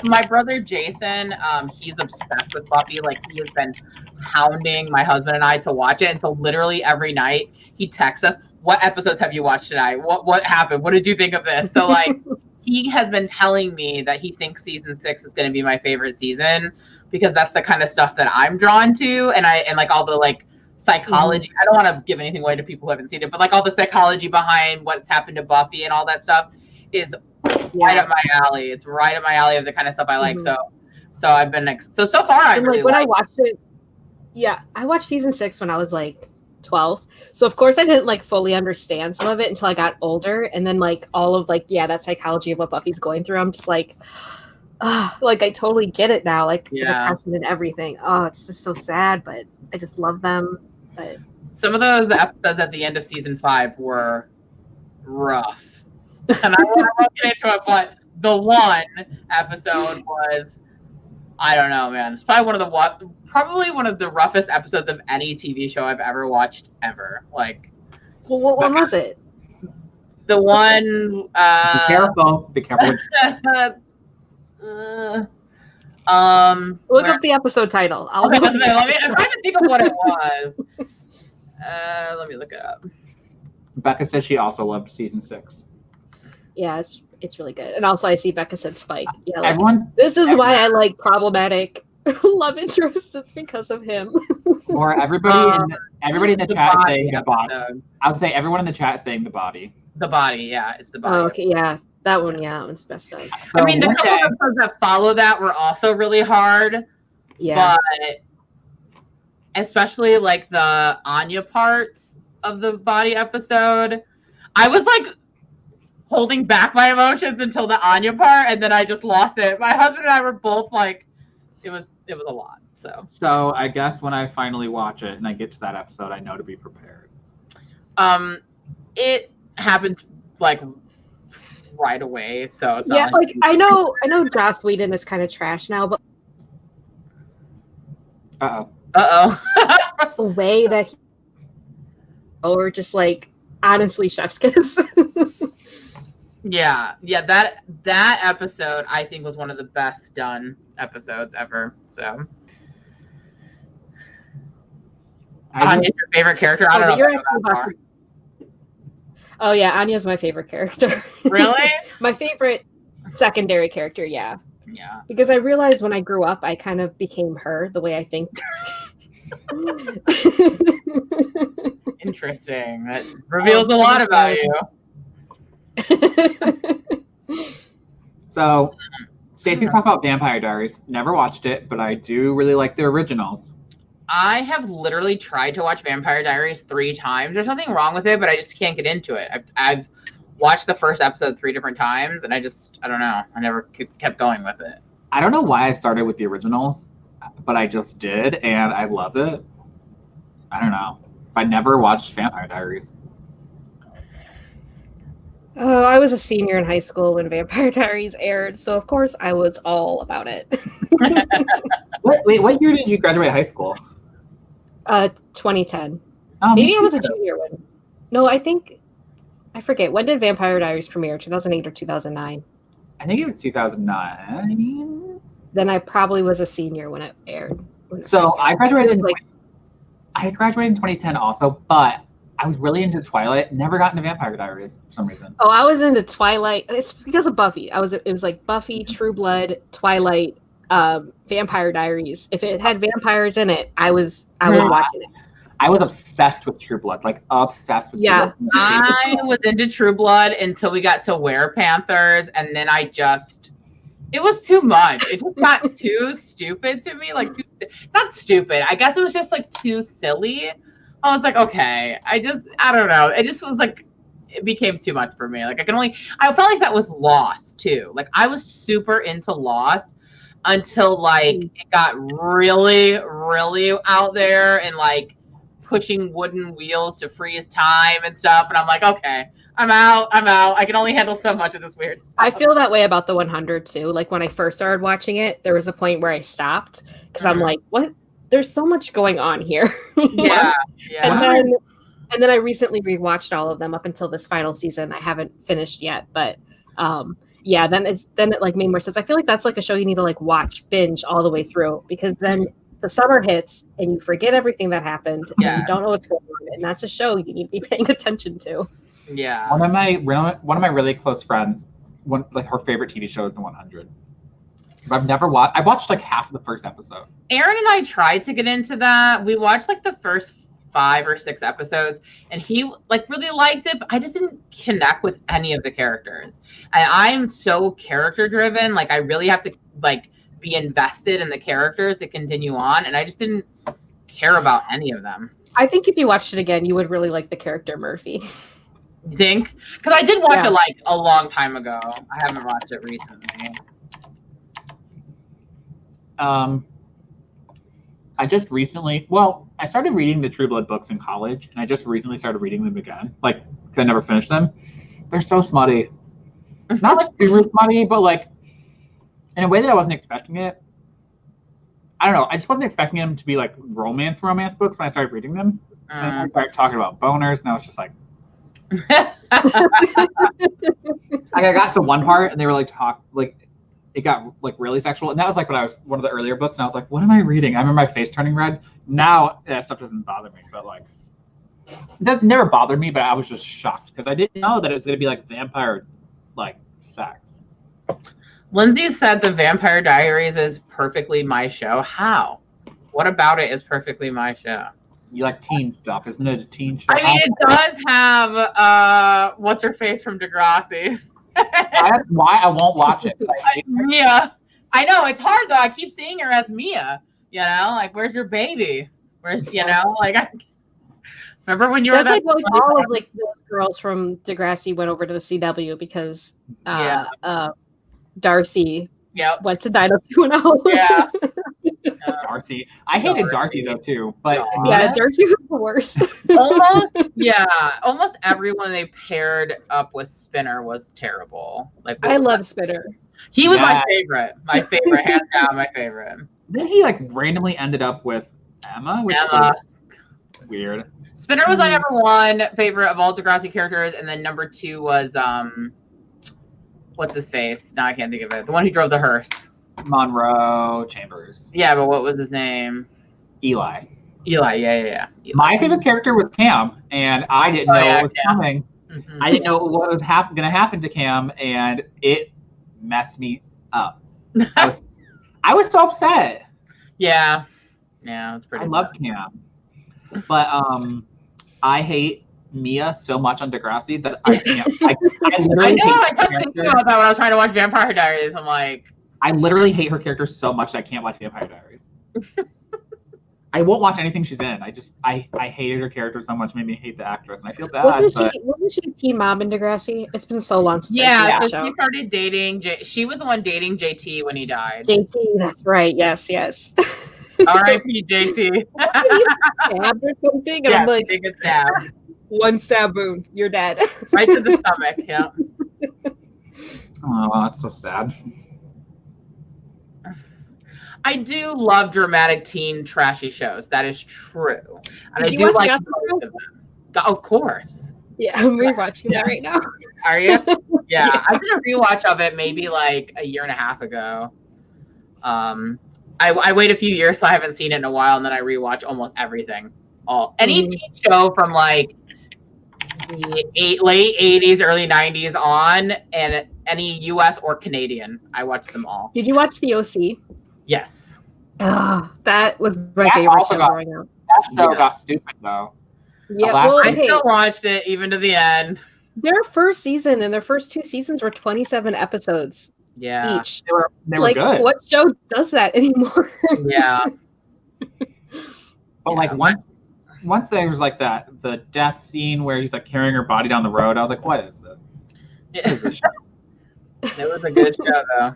My brother Jason, he's obsessed with Buffy. Like he has been hounding my husband and I to watch it, and so literally every night he texts us, "What episodes have you watched tonight? What happened? What did you think of this?" So like he has been telling me that he thinks season 6 is going to be my favorite season because that's the kind of stuff that I'm drawn to, and like all the like psychology. I don't want to give anything away to people who haven't seen it, but like all the psychology behind what's happened to Buffy and all that stuff is right up my alley. It's right up my alley of the kind of stuff I like. So I've been so far I really when like I watched it. Yeah, I watched season 6 when I was like 12. So of course I didn't like fully understand some of it until I got older, and then like all of like that psychology of what Buffy's going through. I'm just like, like I totally get it now. Like the depression and everything. Oh, it's just so sad, but I just love them. But some of those episodes at the end of season 5 were rough, and I won't get into it. But the one episode was, I don't know, man. It's probably one of the roughest episodes of any TV show I've ever watched ever. Like, well, what one was it? The one. Be careful. Be careful. Look up the episode title. I'm trying to think of what it was. Let me look it up. Becca says she also loved season 6. Yeah, it's really good. And also I see Becca said Spike. Yeah, like, this is why I like problematic love interests. It's because of him. Or everybody in the chat saying the body. I would say everyone in the chat saying the body. The body, yeah, it's the body. Oh, okay, yeah. That one, that one's best of. I mean, the couple episodes that follow that were also really hard. Yeah. But especially like the Anya parts of the body episode, I was like holding back my emotions until the Anya part, and then I just lost it. My husband and I were both like, it was a lot. So I guess when I finally watch it and I get to that episode, I know to be prepared. It happened like right away, so it's not like I know Joss Whedon is kind of trash now, but the way that or just like honestly chef's kiss. yeah, that episode I think was one of the best done episodes ever. So Anya's your favorite character? I don't know. Oh yeah, Anya's my favorite character. Really? My favorite secondary character, yeah. Yeah. Because I realized when I grew up, I kind of became her the way I think. Interesting. That reveals a lot about you. So, Stacey's talking about Vampire Diaries. Never watched it, but I do really like the originals. I have literally tried to watch Vampire Diaries 3 times. There's nothing wrong with it, but I just can't get into it. I've watched the first episode 3 different times, and I don't know. I never kept going with it. I don't know why I started with the originals, but I just did, and I love it. I don't know. I never watched Vampire Diaries. Oh, I was a senior in high school when Vampire Diaries aired, so of course I was all about it. What year did you graduate high school? 2010. Oh, maybe I was a junior one. No, I forget. When did Vampire Diaries premiere? 2008 or 2009? I think it was 2009. Then I probably was a senior when it aired. I graduated I graduated in 2010 also, but I was really into Twilight. Never got into Vampire Diaries for some reason. Oh, I was into Twilight. It's because of Buffy. It was like Buffy, True Blood, Twilight, Vampire Diaries. If it had vampires in it, I was watching it. I was obsessed with True Blood, like obsessed with True Blood. I was into True Blood until we got to Werepanthers, and then it was too much. It just got too stupid to me. Like, not stupid. I guess it was just like too silly. I was like, okay. I don't know. It just was like, it became too much for me. Like, I felt like that was Lost too. Like, I was super into Lost until like it got really, really out there and like pushing wooden wheels to freeze time and stuff. And I'm like, okay, I'm out. I can only handle so much of this weird stuff. I feel that way about the 100 too. Like when I first started watching it, there was a point where I stopped because I'm like, what? There's so much going on here. Yeah. And then I recently rewatched all of them up until this final season. I haven't finished yet, but then it like made more sense. I feel like that's like a show you need to like watch, binge all the way through, because then the summer hits and you forget everything that happened and you don't know what's going on, and that's a show you need to be paying attention to. Yeah. One of my really close friends, her favorite TV show is The 100. But I've watched like half of the first episode. Aaron and I tried to get into that. We watched like the first 5 or 6 episodes, and he like really liked it, but I just didn't connect with any of the characters. And I'm so character driven, like I really have to like be invested in the characters to continue on, and I just didn't care about any of them. I think if you watched it again, you would really like the character Murphy. You think? Because I did watch it like a long time ago. I haven't watched it recently. I just recently, well, I started reading the True Blood books in college, and I just recently started reading them again. Like, 'cause I never finished them. They're so smutty. Not like super smutty, but like in a way that I wasn't expecting it. I don't know. I just wasn't expecting them to be like romance books when I started reading them. And I started talking about boners, and I was just like, like I got to one part, and they were like it got like really sexual, and that was like when I was one of the earlier books, and I was like, what am I reading? I remember my face turning red. Now that stuff doesn't bother me, but like that never bothered me, but I was just shocked because I didn't know that it was going to be like vampire like sex. Lindsay said the Vampire Diaries is perfectly my show. How? What about it is perfectly my show? You like teen stuff, isn't it? A teen show. I mean, it does have what's her face from Degrassi. That's why I won't watch it. Mia. I know it's hard though. I keep seeing her as Mia. You know, like where's your baby? Where's like I remember when you were like all of like those girls from Degrassi went over to the CW because Darcy went to Dino 2.0. Yeah. Darcy. I hated Darcy though too. But Darcy was the worst. Almost everyone they paired up with Spinner was terrible. Like I love Spinner. He was my favorite. My favorite, hands down, my favorite. Then he like randomly ended up with Emma, which was weird. Spinner was my number 1 favorite of all Degrassi characters, and then number 2 was what's his face? Now I can't think of it. The one who drove the hearse. Monroe Chambers. Yeah, but what was his name? Eli. Yeah. Eli. My favorite character was Cam, and I didn't know what was coming. Mm-hmm. I didn't know what was going to happen to Cam, and it messed me up. I was so upset. Yeah, it's pretty. I love Cam, but I hate Mia so much on Degrassi that I can't. I literally I kept thinking about that when I was trying to watch Vampire Diaries. I'm like, I literally hate her character so much that I can't watch Vampire Diaries. I won't watch anything she's in. I hated her character so much, made me hate the actress, and I feel bad. Wasn't she a teen mom in Degrassi? It's been so long since so she started dating. She was the one dating JT when he died. JT, that's right. Yes. R.I.P. JT. Stabbed or something, and I'm like, take a stab. One stab wound, you're dead. Right to the stomach. Yeah. Oh, that's so sad. I do love dramatic teen trashy shows. That is true. And Did you watch most of them. Of course. Yeah, I'm rewatching that right now. Are you? Yeah. I did a rewatch of it maybe like a year and a half ago. I wait a few years, so I haven't seen it in a while, and then I rewatch almost everything. Any teen show from like the late 80s, early 90s on, and any US or Canadian. I watched them all. Did you watch The OC? Yes. That was my favorite show growing up. That show got stupid though. Yeah, I still watched it even to the end. Their first season and their first 2 seasons were 27 episodes each. They were good. What show does that anymore? Yeah. But like once there was like the death scene where he's like carrying her body down the road, I was like, what is this? Yeah. It was a good show though.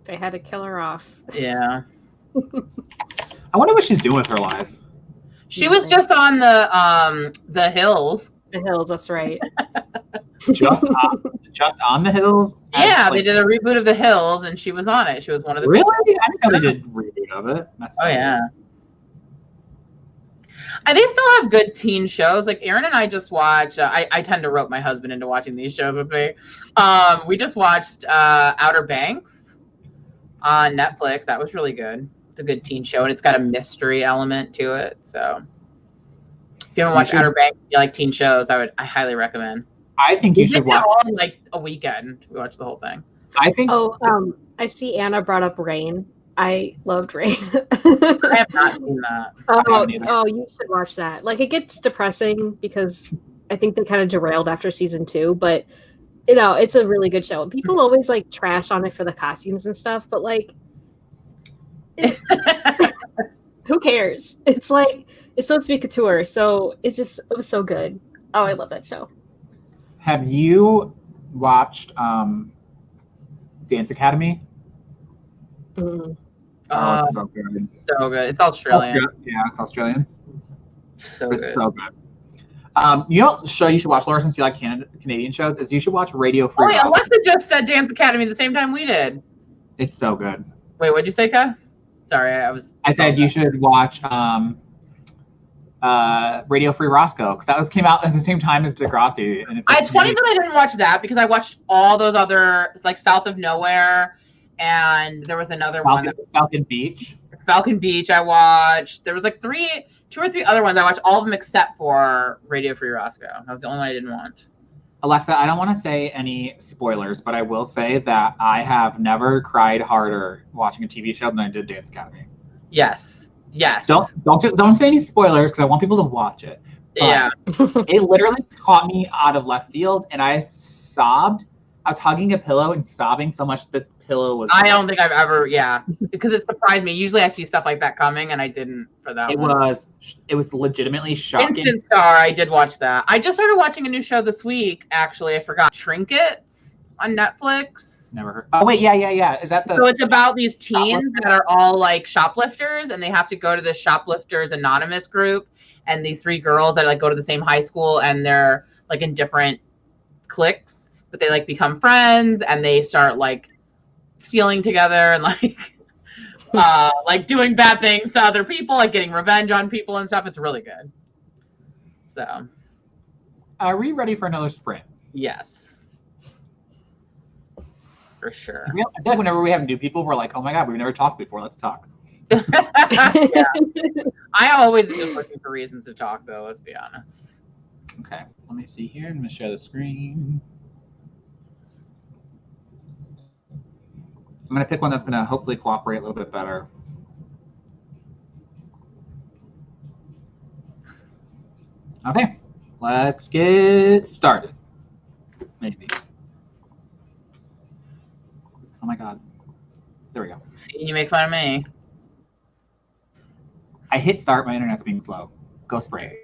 They had to kill her off. Yeah. I wonder what she's doing with her life. She was just on the Hills. The Hills, that's right. just on the Hills? Yeah, they did a reboot of The Hills, and she was on it. She was one of the Really? I didn't know they did a reboot of it. Yeah. They still have good teen shows. Like Aaron and I just watched. I tend to rope my husband into watching these shows with me. We just watched Outer Banks on Netflix. That was really good. It's a good teen show, and it's got a mystery element to it. So if you haven't watched Outer Banks, you like teen shows, I highly recommend. I think you should watch it in like a weekend. We watched the whole thing. I think. I see Anna brought up Rain. I loved Rain. I have not seen that. Oh, you should watch that. Like, it gets depressing because I think they kind of derailed after season 2, but it's a really good show. And people always like trash on it for the costumes and stuff, but like, who cares? It's like it's supposed to be couture, so it was so good. Oh, I love that show. Have you watched Dance Academy? Mm. Oh, it's so good. So good. It's Australian. Yeah, it's Australian. So it's good. So good. You know, show you should watch, Laura, since you like Canadian shows, is you should watch Radio Free. Oh, yeah, Alexa just said Dance Academy the same time we did. It's so good. Wait, what'd you say, Kev? Sorry, I said you should watch Radio Free Roscoe, because that came out at the same time as Degrassi. And it's funny that I didn't watch that because I watched all those other, like South of Nowhere, and there was another one. Falcon Beach. Falcon Beach I watched. There was like 2 or 3 other ones. I watched all of them except for Radio Free Roscoe. That was the only one I didn't watch. Alexa, I don't want to say any spoilers, but I will say that I have never cried harder watching a TV show than I did Dance Academy. Yes. Don't say any spoilers because I want people to watch it. But yeah. It literally caught me out of left field, and I sobbed. I was hugging a pillow and sobbing so much that the pillow was. I don't think I've ever, because it surprised me. Usually I see stuff like that coming, and I didn't for that one. It was legitimately shocking. Instant Star, I did watch that. I just started watching a new show this week, actually. I forgot. Trinkets on Netflix. Never heard. Oh, wait, yeah. Is that the... So it's about these teens that are all like shoplifters, and they have to go to the Shoplifters Anonymous group, and these 3 girls that like go to the same high school, and they're like in different cliques, but they like become friends, and they start like stealing together and like doing bad things to other people, like getting revenge on people and stuff. It's really good. So are we ready for another sprint? Yes, for sure. I feel like whenever we have new people, we're like, oh my god, we've never talked before, let's talk. Yeah. I always just looking for reasons to talk, though, let's be honest. Okay, let me see here. I'm going to share the screen. I'm going to pick one that's going to hopefully cooperate a little bit better. Okay, let's get started. Maybe. Oh my god. There we go. See, you make fun of me. I hit start, my internet's being slow. Go spray.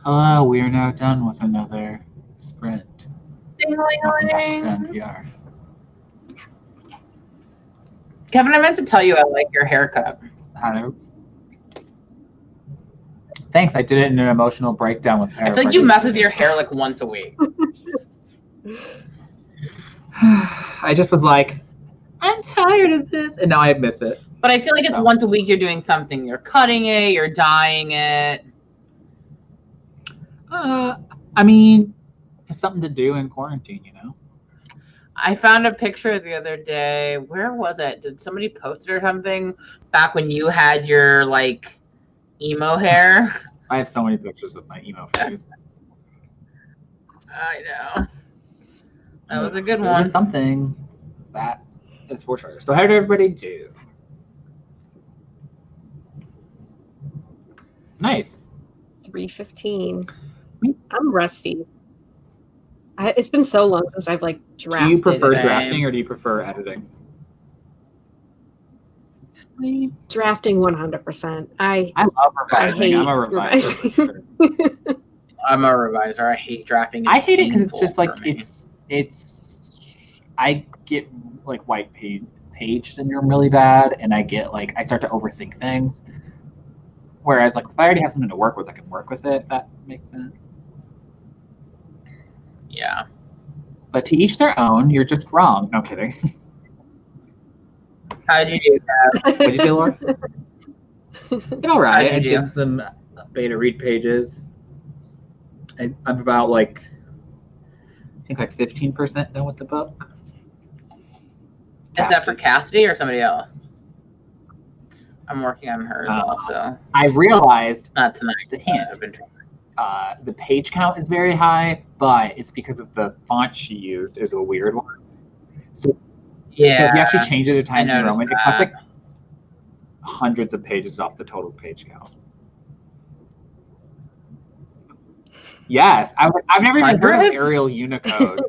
Hello, we are now done with another sprint. Welcome back to Ding-a-ling-a-ling. NPR. Kevin, I meant to tell you I like your haircut. Hello. Thanks, I did it in an emotional breakdown with hair. I feel like you mess with your hair like once a week. I just was like, I'm tired of this, and now I miss it. But I feel like it's So. once a week you're doing something. You're cutting it, you're dyeing it. I mean, it's something to do in quarantine, you know? I found a picture the other day. Where was it? Did somebody post it or something? Back when you had your like emo hair. I have so many pictures of my emo face. I know. That was a good It one. was something that is for sure. So how did everybody do? Nice. 3:15. I'm rusty. It's been so long since I've like drafted. Do you prefer Same. drafting or do you prefer editing? Drafting 100%. I love revising. hate I'm a reviser. For sure. I'm a reviser. I hate drafting. I hate it because it's painful just like for me. it's. I get like white page syndrome really bad, and I start to overthink things. Whereas like if I already have something to work with, I can work with it. If that makes sense. Yeah. But to each their own. You're just wrong. No kidding. How did you do that? What did you say, Laura? Did all right. How'd I you do? did some beta read pages. I'm about like, I think like 15% done with the book. Is that for Cassidy or somebody else? I'm working on hers also. I realized Not tonight. the hint. I've been trying. The page count is very high, but it's because of the font she used is a weird one. So Yeah. if you actually change it to Times New noticed Roman, it that. cuts like hundreds of pages off the total page count. Yes, I've never even heard of Hundreds? Arial Unicode,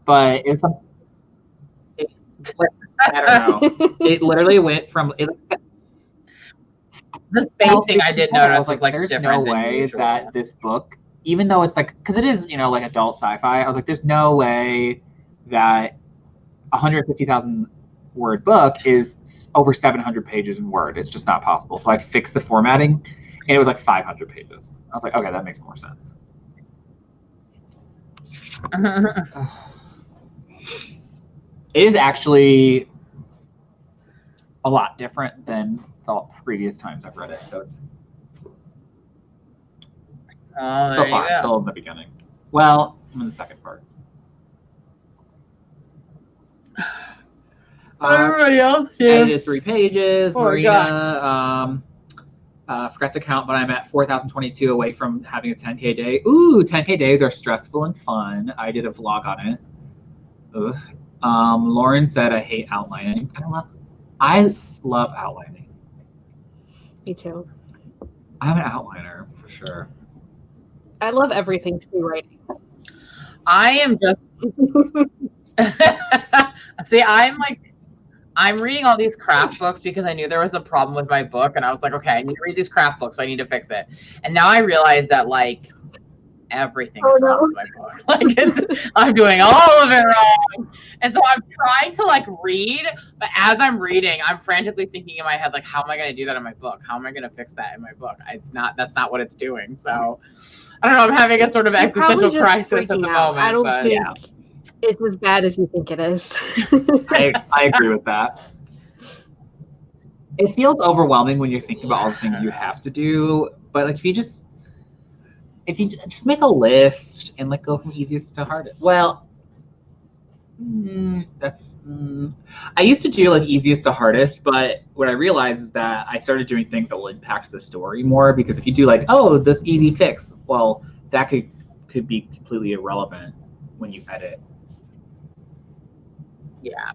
but it's something. I don't know. It literally went from The spacing I did notice was like there's different no than way usual. that this book, even though it's like, because it is, you know, like adult sci-fi, I was like, there's no way that 150,000 word book is over 700 pages in Word. It's just not possible. So I fixed the formatting, and it was like 500 pages. I was like, okay, that makes more sense. It is actually a lot different than the previous times I've read it. So it's so far, I'm still in the beginning. Well, I'm in the second part. Everybody else, edited 3 pages. Oh, Marina forgot to count, but I'm at 4,022 away from having a 10K day. Ooh, 10K days are stressful and fun. I did a vlog on it. Ugh. Lauren said I hate outlining. I love outlining. Me too. I'm an outliner for sure. I love everything to be writing. I am just see, I'm reading all these craft books because I knew there was a problem with my book, and I was like, okay, I need to read these craft books, so I need to fix it. And now I realize that like everything is wrong with my book. Like I'm doing all of it wrong. And so I'm trying to like read, but as I'm reading, I'm frantically thinking in my head, like, how am I gonna do that in my book? How am I gonna fix that in my book? That's not what it's doing. So I don't know, I'm having a sort of existential crisis at the moment. I don't think it's as bad as you think it is. I agree with that. It feels overwhelming when you're thinking about all the things you have to do, but like if you just make a list and like go from easiest to hardest. Well, I used to do like easiest to hardest, but what I realized is that I started doing things that will impact the story more, because if you do like, oh, this easy fix, well, that could be completely irrelevant when you edit. Yeah.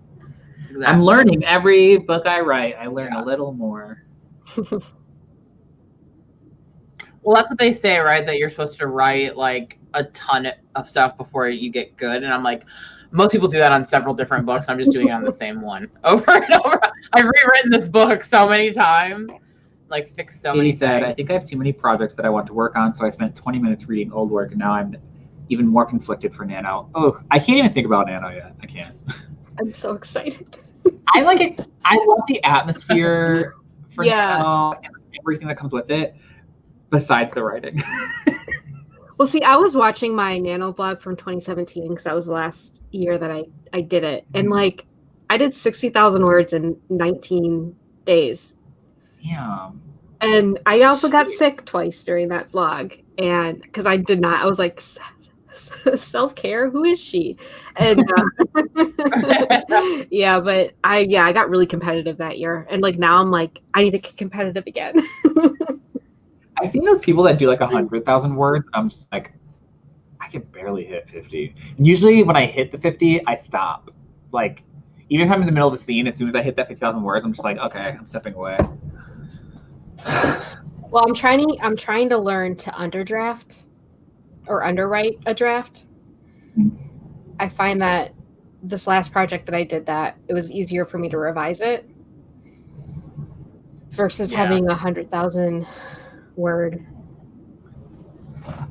Exactly. I'm learning every book I write. I learn a little more. Well, that's what they say, right? That you're supposed to write like a ton of stuff before you get good. And I'm like, most people do that on several different books. And I'm just doing it on the same one over and over. I've rewritten this book so many times. like fix so Katie many said, things. I think I have too many projects that I want to work on, so I spent 20 minutes reading old work, and now I'm even more conflicted for Nano. Oh, I can't even think about Nano yet. I can't. I'm so excited. I like it. I love the atmosphere for Yeah. Nano and everything that comes with it, besides the writing. Well, see, I was watching my Nano blog from 2017 because that was the last year that I did it. And like, I did 60,000 words in 19 days. Yeah. And I also got sick twice during that vlog. And because I did not, I was like, self-care? Who is she? And yeah, but I got really competitive that year. And like, now I'm like, I need to get competitive again. I've seen those people that do like 100,000 words. And I'm just like, I can barely hit 50. And usually when I hit the 50, I stop. Like, even if I'm in the middle of a scene, as soon as I hit that 50,000 words, I'm just like, okay, I'm stepping away. Well, I'm trying to learn to underdraft or underwrite a draft. I find that this last project that I did that it was easier for me to revise it versus having 100,000 word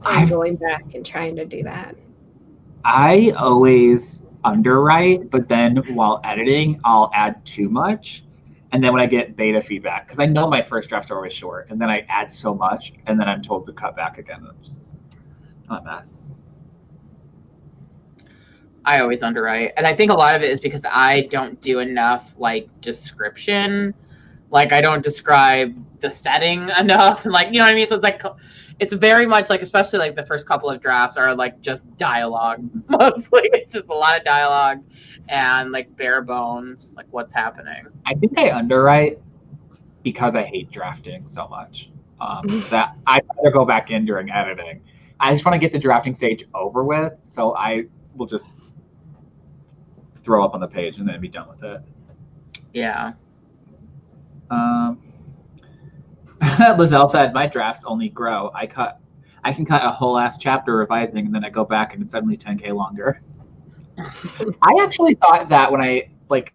and going back and trying to do that. I always underwrite, but then while editing, I'll add too much. And then when I get beta feedback, because I know my first drafts are always short, and then I add so much, and then I'm told to cut back again. It's just a mess. I always underwrite. And I think a lot of it is because I don't do enough like description. Like I don't describe the setting enough. Like, you know what I mean? So it's like, it's very much like, especially like the first couple of drafts are like just dialogue mostly. It's just a lot of dialogue and like bare bones, like what's happening. I think I underwrite because I hate drafting so much that I'd rather go back in during editing. I just want to get the drafting stage over with, so I will just throw up on the page and then be done with it. Yeah. Lizelle said, my drafts only grow. I can cut a whole ass chapter revising, and then I go back and it's suddenly 10K longer. I actually thought that when I, like,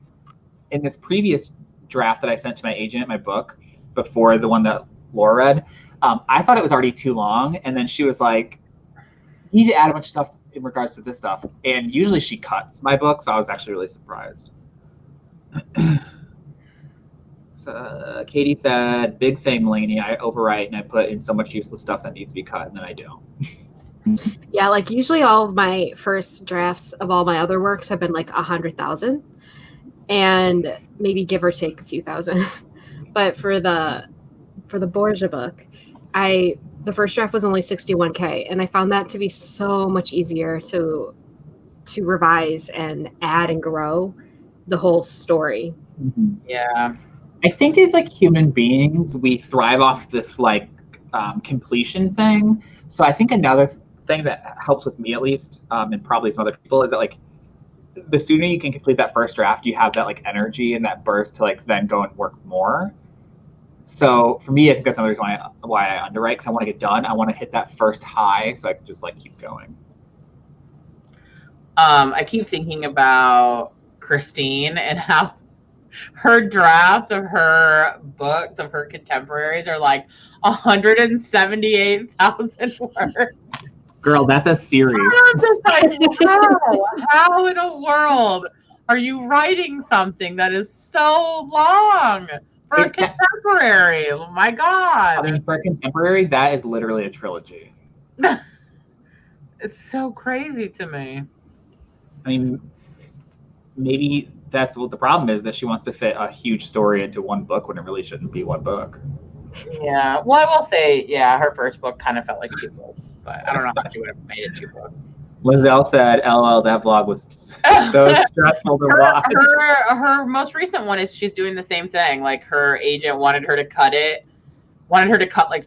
in this previous draft that I sent to my agent, my book, before the one that Laura read, I thought it was already too long. And then she was like, you need to add a bunch of stuff in regards to this stuff. And usually she cuts my book, so I was actually really surprised. So, Katie said, big same, Lainey. I overwrite and I put in so much useless stuff that needs to be cut, and then I don't. Yeah, like usually all of my first drafts of all my other works have been like 100,000 and maybe give or take a few thousand. But for the Borgia book, the first draft was only 61K, and I found that to be so much easier to revise and add and grow the whole story. Yeah. I think as like human beings, we thrive off this like completion thing. So I think another thing that helps with me at least, and probably some other people, is that like the sooner you can complete that first draft, you have that like energy and that burst to like then go and work more. So for me, I think that's another reason why I underwrite, because I want to get done. I want to hit that first high so I can just like keep going. I keep thinking about Christine and how her drafts of her books, of her contemporaries, are like 178,000 words. Girl, that's a series. I'm just like, how in a world are you writing something that is so long for a contemporary? Oh my God. I mean, for a contemporary, that is literally a trilogy. It's so crazy to me. I mean, maybe that's what the problem is, that she wants to fit a huge story into one book when it really shouldn't be one book. Yeah. Well, I will say, yeah, her first book kind of felt like 2 books, but I don't know how she would have made it 2 books. Lizelle said, LL, that vlog was so stressful to watch. Her most recent one is she's doing the same thing. Like her agent wanted her to cut like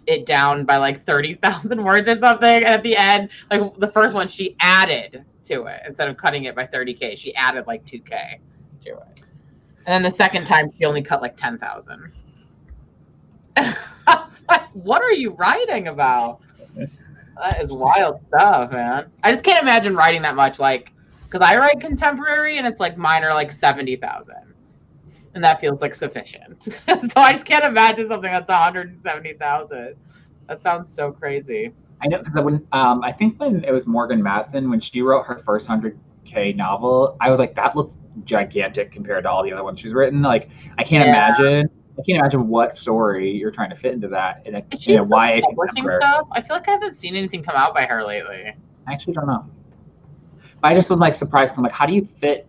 it down by like 30,000 words or something. And at the end, like the first one, she added to it instead of cutting it by 30K. She added like 2K to it. And then the second time, she only cut like 10,000. I was like, what are you writing about? That is wild stuff, man. I just can't imagine writing that much, like, because I write contemporary and it's like mine are like 70,000. And that feels like sufficient. So I just can't imagine something that's 170,000. That sounds so crazy. I know, because when I think when it was Morgan Matson, when she wrote her first 100K novel, I was like, that looks gigantic compared to all the other ones she's written. Like, I can't imagine what story you're trying to fit into that in a YA contemporary. Stuff? I feel like I haven't seen anything come out by her lately. I actually don't know. I just was like surprised. I'm like, how do you fit?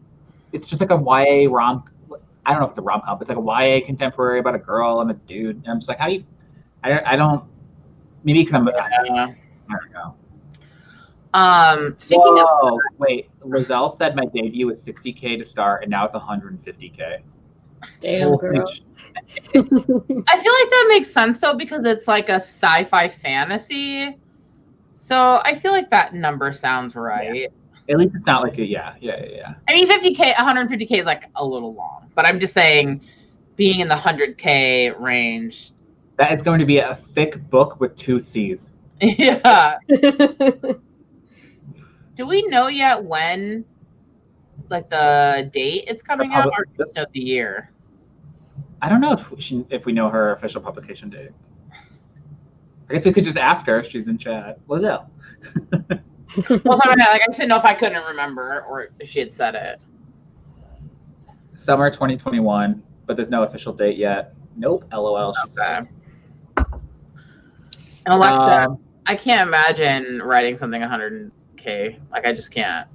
It's just like a YA I don't know if it's a rom-com, but it's like a YA contemporary about a girl and a dude. And I'm just like, how do you? I don't. Maybe because I'm. There we go. Speaking of, wait, Lizelle said my debut was 60K to start, and now it's 150K. Damn, girl. I feel like that makes sense though, because it's like a sci-fi fantasy. So I feel like that number sounds right. Yeah. At least it's not like a yeah. I mean, 50K, 150K is like a little long, but I'm just saying, being in the 100K range. That is going to be a thick book with 2 C's. Yeah. Do we know yet when, like the date it's coming out, or just know the year? I don't know if we know her official publication date. I guess we could just ask her if she's in chat. Lizelle. Well, I just didn't know if I couldn't remember or if she had said it. Summer 2021, but there's no official date yet. Nope. LOL. She says. And Alexa, I can't imagine writing something 100K. Like, I just can't.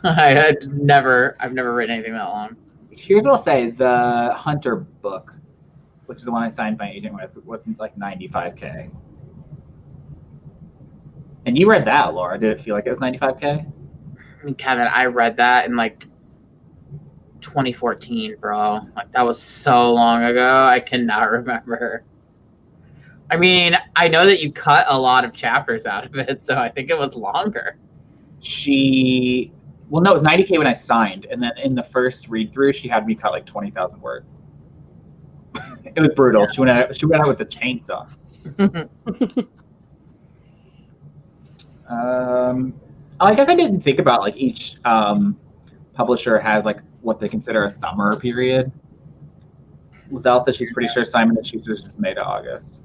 I've never written anything that long. Here's what I'll say: the Hunter book, which is the one I signed my agent with, was like 95K. And you read that, Laura? Did it feel like it was 95K? I mean, Kevin, I read that in like 2014, bro. Like, that was so long ago. I cannot remember. I mean, I know that you cut a lot of chapters out of it, so I think it was longer. Well, no, it was 90K when I signed, and then in the first read through, she had me cut like 20,000 words. It was brutal. Yeah. She went out with the chainsaw. I guess I didn't think about like each publisher has like what they consider a summer period. Lizelle says she's pretty sure Simon & Schuster's is May to August.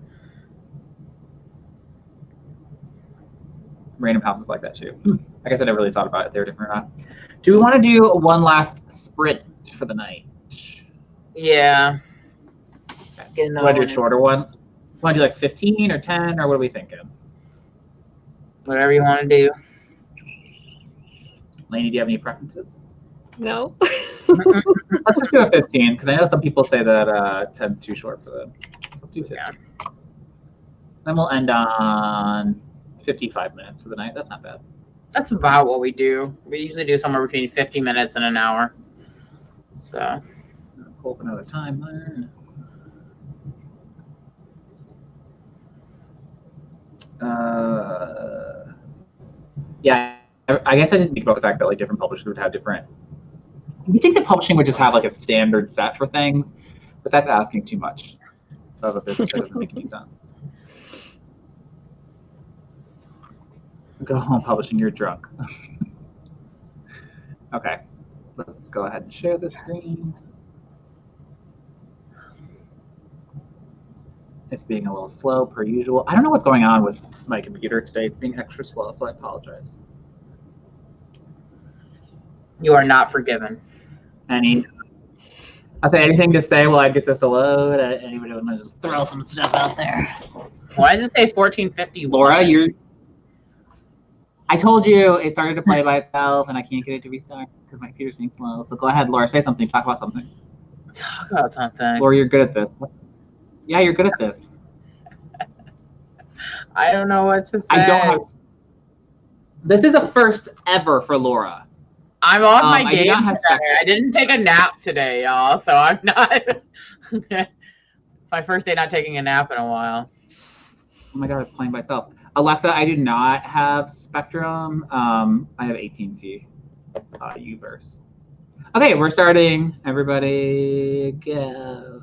Random House is like that too. I guess I never really thought about it. They're different or not. Do we want to do one last sprint for the night? Yeah. Want to do a shorter one? Want to do like 15 or 10, or what are we thinking? Whatever you want to do. Lainey, do you have any preferences? No. Let's just do a 15, because I know some people say that 10's too short for them. So let's do 15. Yeah. Then we'll end on 55 minutes for the night. That's not bad. That's about what we do. We usually do somewhere between 50 minutes and an hour. So. Pull up another timer. Yeah, I guess I didn't think about the fact that like different publishers would have different. You think that publishing would just have like a standard set for things, but that's asking too much of a business that doesn't make any sense. Go home, publishing. You're drunk. Okay, let's go ahead and share the screen. It's being a little slow per usual. I don't know what's going on with my computer today. It's being extra slow, so I apologize. You are not forgiven. I'll say anything to say while I get this a load. Anybody want to just throw some stuff out there? Why does it say 1450? Laura, I told you it started to play by itself, and I can't get it to restart because my computer's being slow. So go ahead, Laura, say something. Talk about something. Talk about something. Laura, you're good at this. Yeah, you're good at this. I don't know what to say. I don't have. This is a first ever for Laura. I'm off my game today. I didn't take a nap today, y'all, so I'm not. It's my first day not taking a nap in a while. Oh my god, it's playing by itself. Alexa, I do not have Spectrum. I have AT&T Uverse. Okay, we're starting. Everybody go.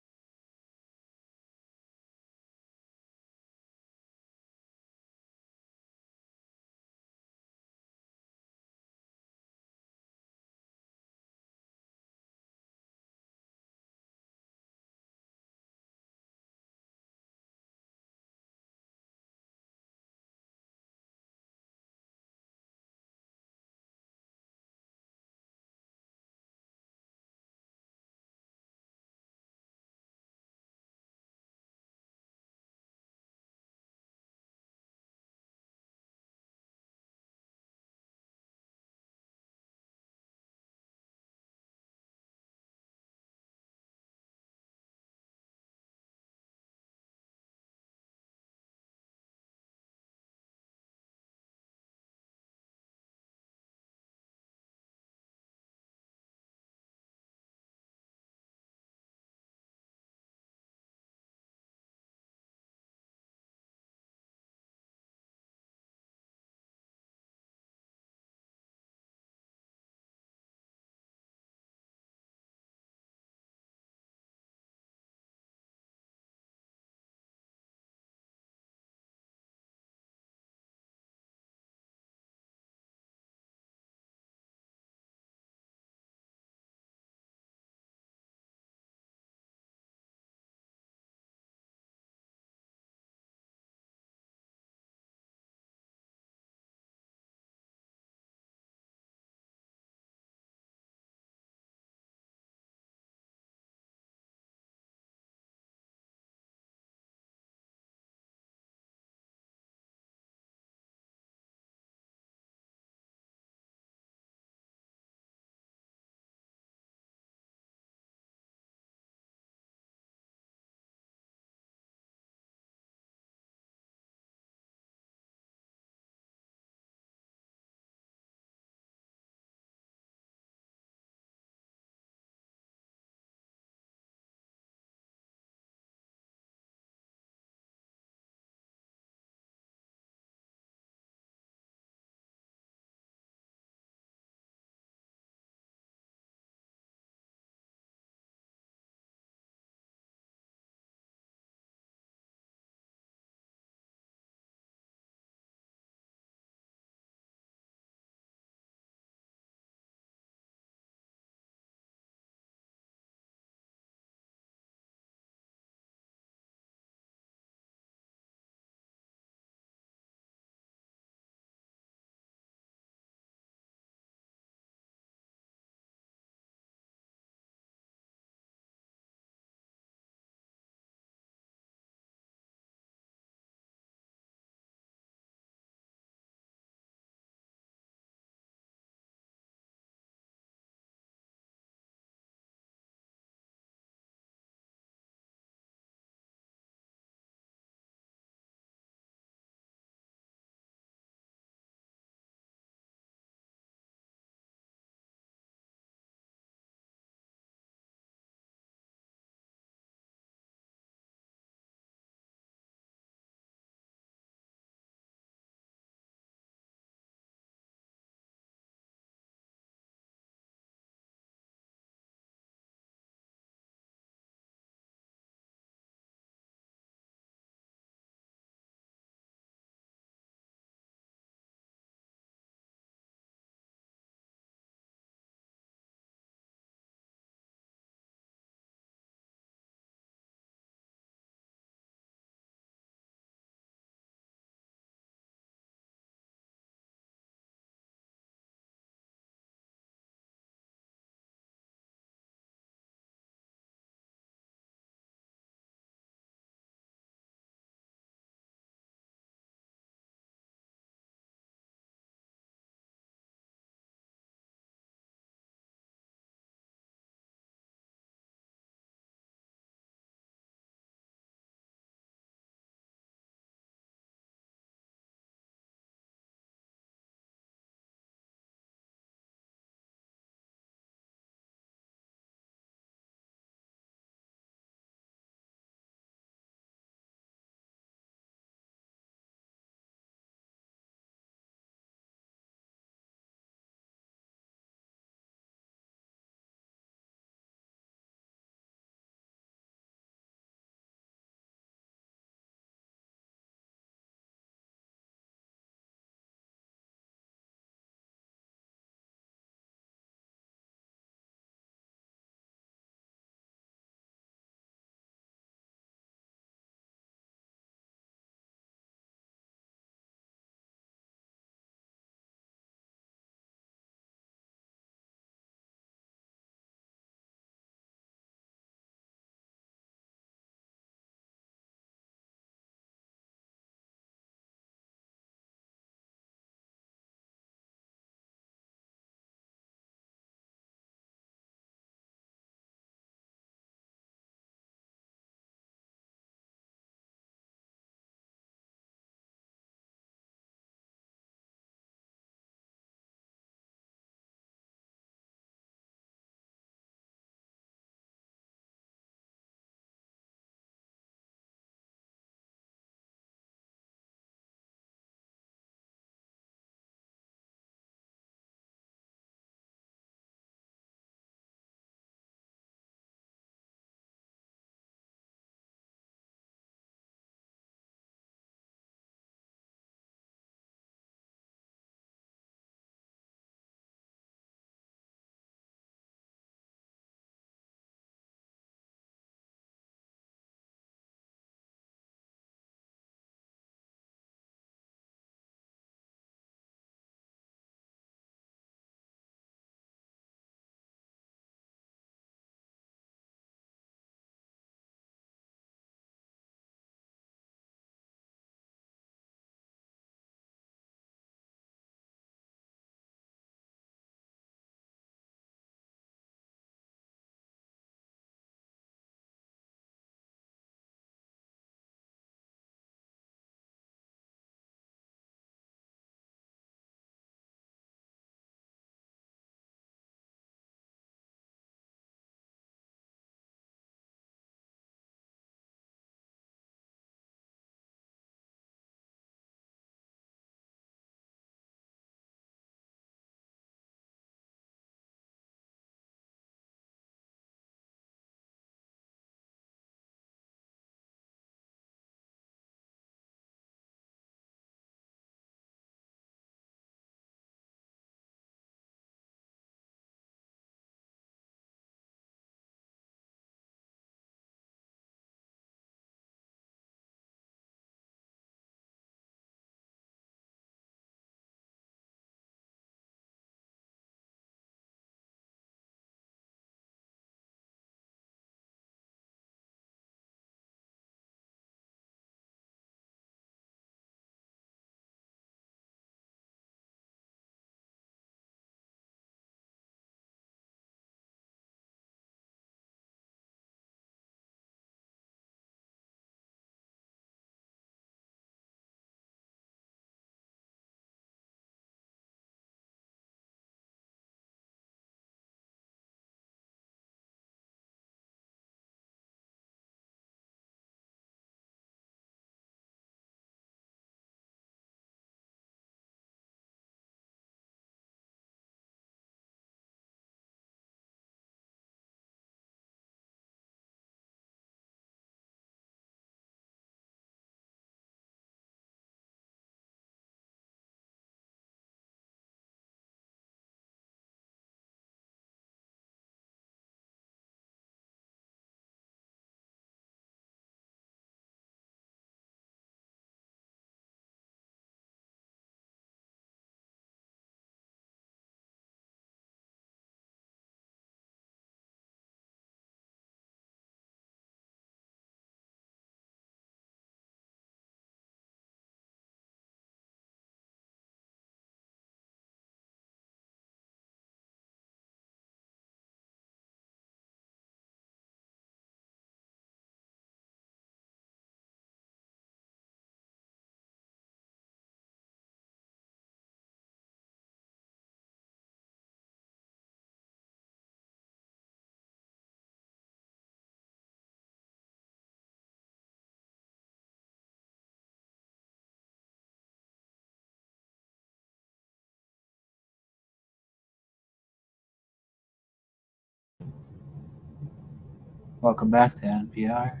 Welcome back to NPR.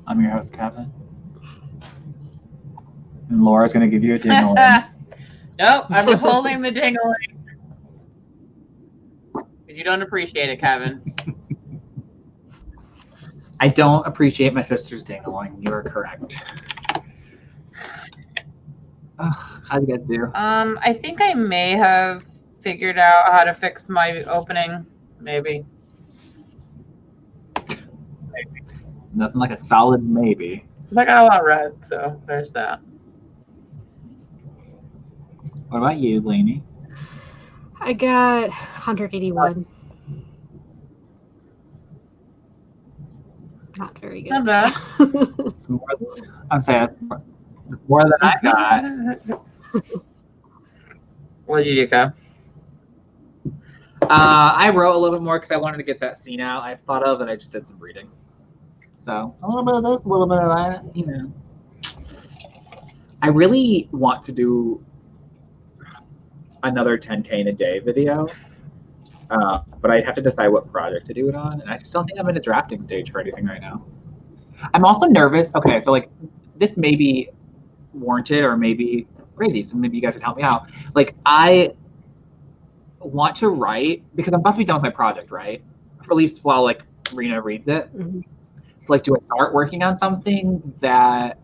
I'm your host, Kevin. And Laura's going to give you a ding-a-ling. Nope, I'm withholding the ding-a-ling. Because you don't appreciate it, Kevin. I don't appreciate my sister's ding-a-ling. You are correct. How'd you guys do? I think I may have figured out how to fix my opening. Maybe. Nothing like a solid maybe. I got a lot read, so there's that. What about you, Lainey? I got 181. Not very good. Not bad. It's more, I'd say that's more than I got. What did you do, Kev? I wrote a little bit more because I wanted to get that scene out I thought of, and I just did some reading. So a little bit of this, a little bit of that, you know. I really want to do another 10K in a day video, but I'd have to decide what project to do it on, and I just don't think I'm in a drafting stage for anything right now. I'm also nervous. Okay, so like this may be warranted or maybe crazy, so maybe you guys can help me out. Like I want to write because I'm about to be done with my project, right? For at least while like Rena reads it. Mm-hmm. So like, do I start working on something that,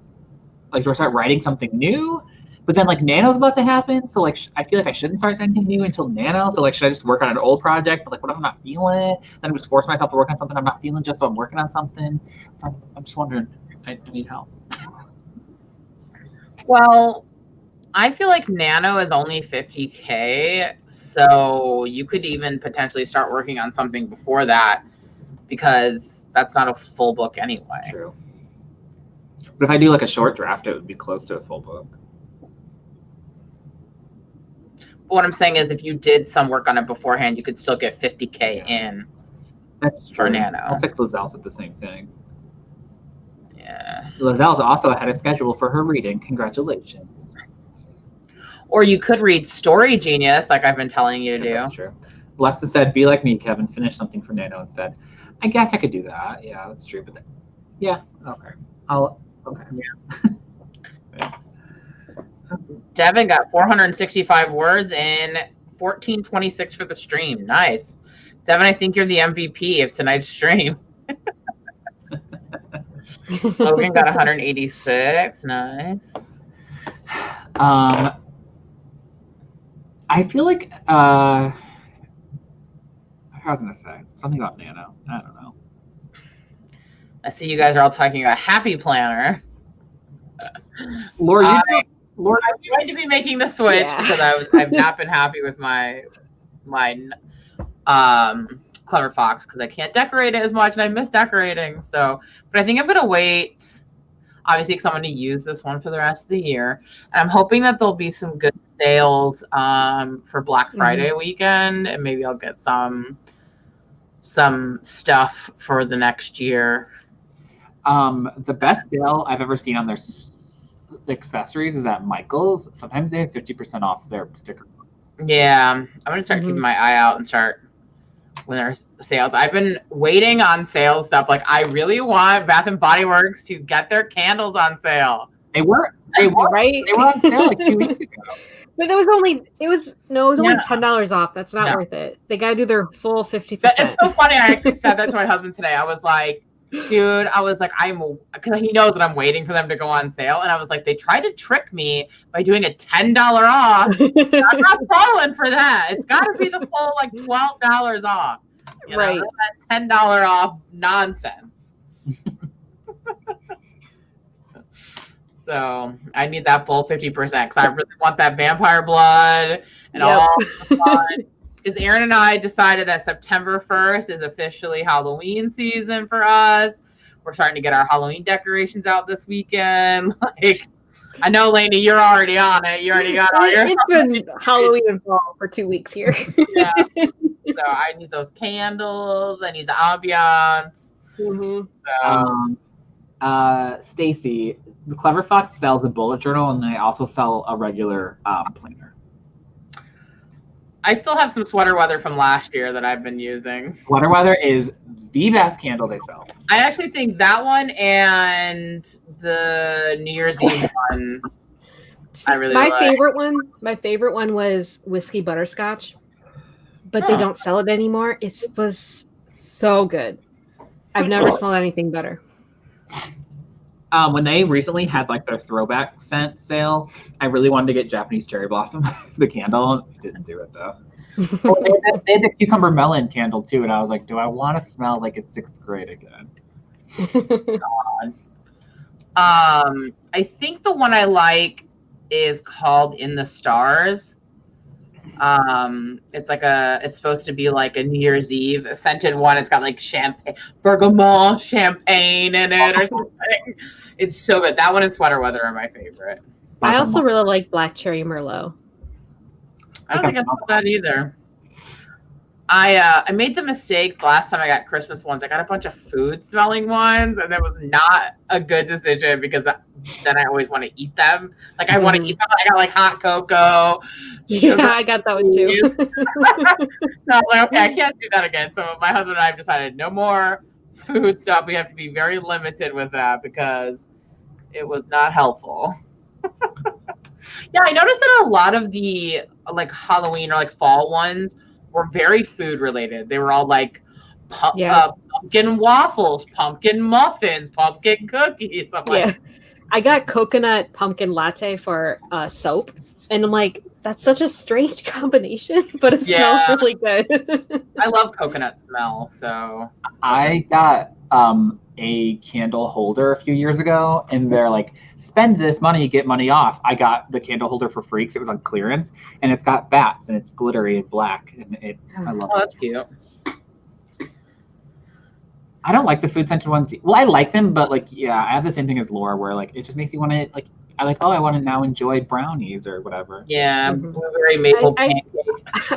like, do I start writing something new? But then like Nano's about to happen, so like I feel like I shouldn't start anything new until Nano. So like, should I just work on an old project? But like, what if I'm not feeling it? Then I'm just force myself to work on something I'm not feeling just so I'm working on something. So I'm just wondering. I need help. Well, I feel like Nano is only 50K, so you could even potentially start working on something before that because that's not a full book anyway. True. But if I do like a short draft, it would be close to a full book. But what I'm saying is if you did some work on it beforehand, you could still get 50K in. That's true. For Nano. I'll take Lizelle said the same thing. Yeah. Lizelle's also ahead of schedule for her reading. Congratulations. Or you could read Story Genius, like I've been telling you to do. That's true. Alexa said, "Be like me, Kevin. Finish something for Nano instead." I guess I could do that. Yeah, that's true. But yeah, okay. Okay. Yeah. Devin got 465 words in 14:26 for the stream. Nice. Devin, I think you're the MVP of tonight's stream. Logan got 186. Nice. I feel like I was gonna say something about Nano. I don't know. I see you guys are all talking about Happy Planner. Laura, I'm going to be making the switch because I've not been happy with my Clever Fox because I can't decorate it as much and I miss decorating. So, but I think I'm gonna wait. Obviously, because I'm going to use this one for the rest of the year, and I'm hoping that there'll be some good sales for Black Friday weekend, and maybe I'll get some stuff for the next year. The best sale I've ever seen on their accessories is at Michael's. Sometimes they have 50% off their sticker books. Yeah, I'm going to start keeping my eye out and start when there's sales. I've been waiting on sales stuff. Like I really want Bath and Body Works to get their candles on sale. They were right. They were on sale like 2 weeks ago. But it was only $10 off. That's not worth it. They got to do their full 50%. It's so funny. I actually said that to my husband today. I was like, dude, because he knows that I'm waiting for them to go on sale. And I was like, they tried to trick me by doing a $10 off. I'm not falling for that. It's got to be the full like $12 off. You know, that $10 off nonsense. So I need that full 50% because I really want that vampire blood and all the fun. Because Aaron and I decided that September 1st is officially Halloween season for us. We're starting to get our Halloween decorations out this weekend. Like, I know, Lainey, you're already on it. You already got all your. It's been Halloween and fall for 2 weeks here. Yeah. So I need those candles. I need the ambiance. Stacy, the Clever Fox sells a bullet journal, and they also sell a regular planner. I still have some sweater weather from last year that I've been using. Sweater weather is the best candle they sell. I actually think that one and the New Year's Eve one. I really my like. favorite one was whiskey butterscotch, but they don't sell it anymore. It was so good. I've never smelled anything better. When they recently had like their throwback scent sale, I really wanted to get Japanese cherry blossom, the candle. Didn't do it though. They had the cucumber melon candle too, and I was like, do I want to smell like it's 6th grade again? I think the one I like is called In the Stars. It's supposed to be like a New Year's Eve scented one. It's got like champagne, bergamot champagne in it or something. It's so good. That one and sweater weather are my favorite. I also really like black cherry merlot. I don't think I love that either. I made the mistake last time I got Christmas ones. I got a bunch of food smelling ones, and that was not a good decision because then I always want to eat them. Like I want to eat them. I got like hot cocoa. Sugar. Yeah, I got that one too. So I was like, okay, I can't do that again. So my husband and I have decided no more food stuff. We have to be very limited with that because it was not helpful. Yeah, I noticed that a lot of the like Halloween or like fall ones were very food related. They were all like pumpkin waffles, pumpkin muffins, pumpkin cookies. Like, I got coconut pumpkin latte for soap, and I'm like, that's such a strange combination, but it smells really good. I love coconut smell, so I got a candle holder a few years ago, and they're like, spend this money, get money off. I got the candle holder for free because it was on clearance, and it's got bats, and it's glittery and black, and I love it. Oh, that's cute. I don't like the food scented ones. Well, I like them, but like, yeah, I have the same thing as Laura, where like it just makes you want to like. I want to now enjoy brownies or whatever. Yeah, blueberry maple pancake.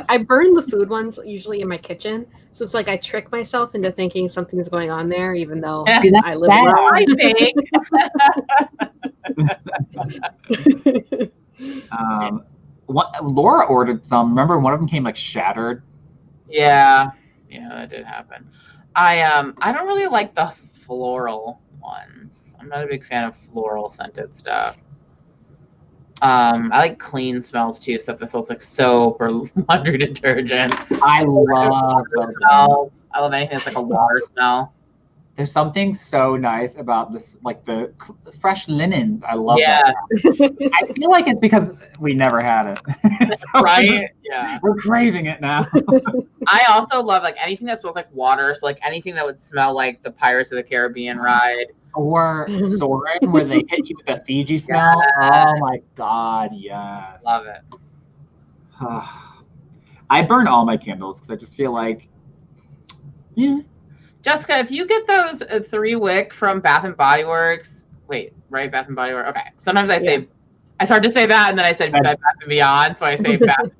I burn the food ones usually in my kitchen, so it's like I trick myself into thinking something's going on there, even though I live alone. Laura ordered some. Remember, one of them came like shattered. Yeah, that did happen. I don't really like the floral ones. I'm not a big fan of floral scented stuff. I like clean smells too, stuff that smells like soap or laundry detergent. I love those smells. I love anything that's like a water smell. There's something so nice about this, like the fresh linens. I love that. I feel like it's because we never had it. So right? We're craving it now. I also love like anything that smells like water. So like anything that would smell like the Pirates of the Caribbean ride. Or Soarin', where they hit you with the Fiji smell. Oh my God, yes. Love it. I burn all my candles because I just feel like, Jessica, if you get those 3-wick from Bath and Body Works, right? Bath and Body Works. Okay. Sometimes I start to say that, and then I said Bath and Beyond, so I say Bath and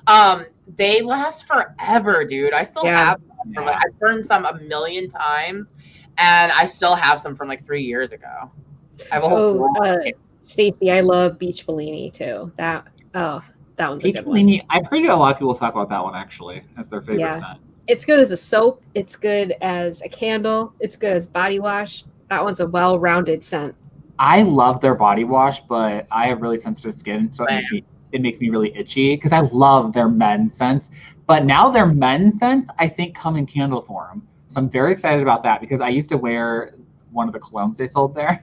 Beyond. They last forever, dude. I still have them. I've burned some a million times. And I still have some from like 3 years ago. I have a whole Stacey, I love Beach Bellini too. That one's a good one. I've heard a lot of people talk about that one actually as their favorite scent. It's good as a soap. It's good as a candle. It's good as body wash. That one's a well-rounded scent. I love their body wash, but I have really sensitive skin, so it makes me really itchy because I love their men's scents. But now their men's scents, I think, come in candle form. So I'm very excited about that because I used to wear one of the colognes they sold there,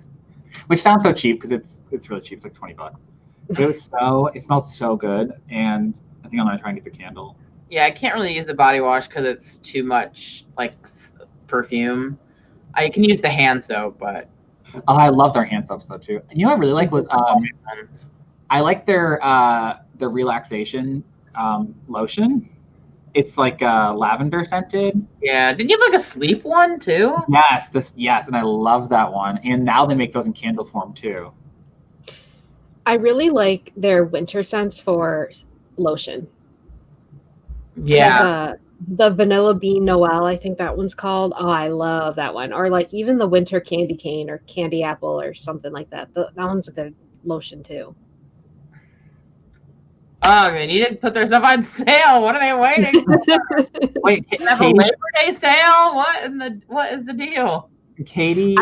which sounds so cheap because it's really cheap. It's like $20. But it smelled so good, and I think I'm gonna try and get the candle. Yeah, I can't really use the body wash because it's too much like perfume. I can use the hand soap, but I love their hand soaps though too. You know what I really like was I like their relaxation lotion. It's like lavender scented. Yeah. Didn't you have like a sleep one too? Yes, and I love that one. And now they make those in candle form too. I really like their winter scents for lotion. Yeah. The Vanilla Bean Noel, I think that one's called. Oh, I love that one. Or like even the Winter Candy Cane or Candy Apple or something like that. That one's a good lotion too. Oh, they need to put their stuff on sale. What are they waiting for? Wait, They have a Labor Day sale? What is the deal? Katie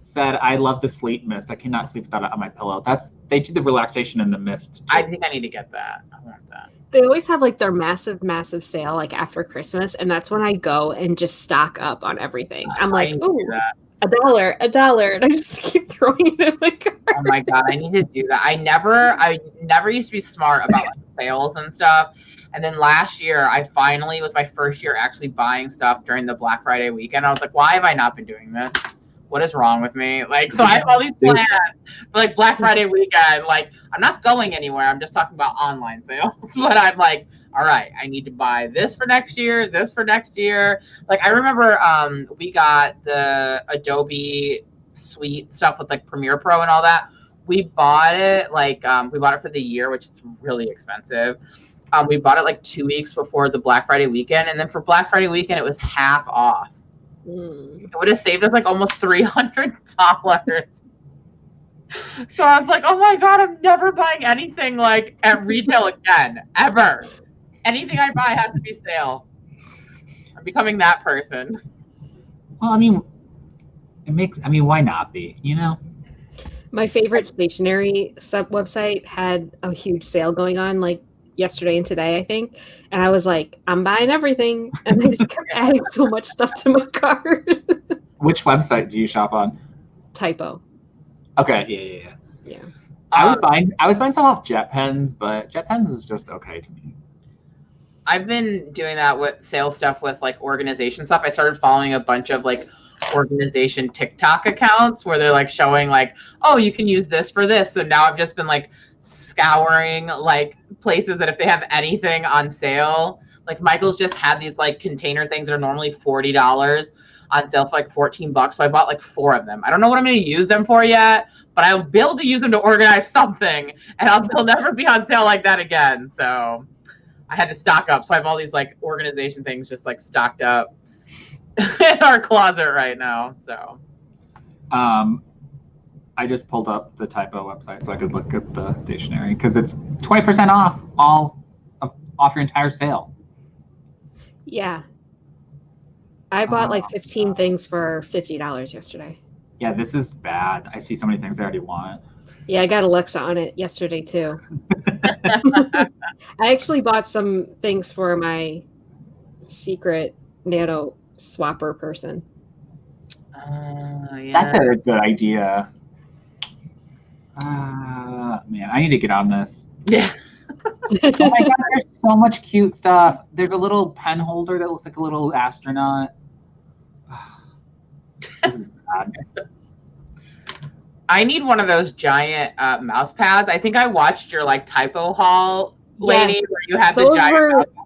said, I love the sleep mist. I cannot sleep without it on my pillow. They do the relaxation in the mist too. I think I need to get that. I want that. They always have like their massive sale like after Christmas, and that's when I go and just stock up on everything. I'm like, ooh, $1, and I just keep throwing it in my cart. Oh my god, I need to do that. I never used to be smart about like sales and stuff. And then last year, I finally was my first year actually buying stuff during the Black Friday weekend. I was like, why have I not been doing this? What is wrong with me? Like, so I have all these plans for like Black Friday weekend. Like, I'm not going anywhere. I'm just talking about online sales. But I'm like, all right, I need to buy this for next year, this for next year. Like, I remember we got the Adobe Suite stuff with like Premiere Pro and all that. We bought it we bought it for the year, which is really expensive. We bought it like 2 weeks before the Black Friday weekend. And then for Black Friday weekend, it was half off. It would have saved us like almost $300. So I was like, oh my god, I'm never buying anything like at retail again, ever. Anything I buy has to be sale. I'm becoming that person. Well, I mean, why not be, you know? My favorite stationery website had a huge sale going on like yesterday and today, I think. And I was like, I'm buying everything. And I just kept adding so much stuff to my cart. Which website do you shop on? Typo. Okay, yeah. I was buying some off JetPens, but JetPens is just okay to me. I've been doing that with sales stuff with like organization stuff. I started following a bunch of like organization TikTok accounts where they're like showing like, oh, you can use this for this. So now I've just been like scouring like places that if they have anything on sale, like Michael's just had these like container things that are normally $40 on sale for like $14. So I bought like 4 of them. I don't know what I'm going to use them for yet, but I'll be able to use them to organize something, and they'll never be on sale like that again. So I had to stock up. So I have all these like organization things just like stocked up in our closet right now. So I just pulled up the Typo website so I could look at the stationery because it's 20% off off your entire sale. Yeah. I bought like 15 things for $50 yesterday. Yeah, this is bad. I see so many things I already want. Yeah, I got Alexa on it yesterday too. I actually bought some things for my secret nano swapper person. Yeah. That's a good idea. Man, I need to get on this. Yeah. Oh my god, there's so much cute stuff. There's a little pen holder that looks like a little astronaut. This is bad. I need one of those giant mouse pads. I think I watched your like typo haul, lady, where you had the giant mouse pad.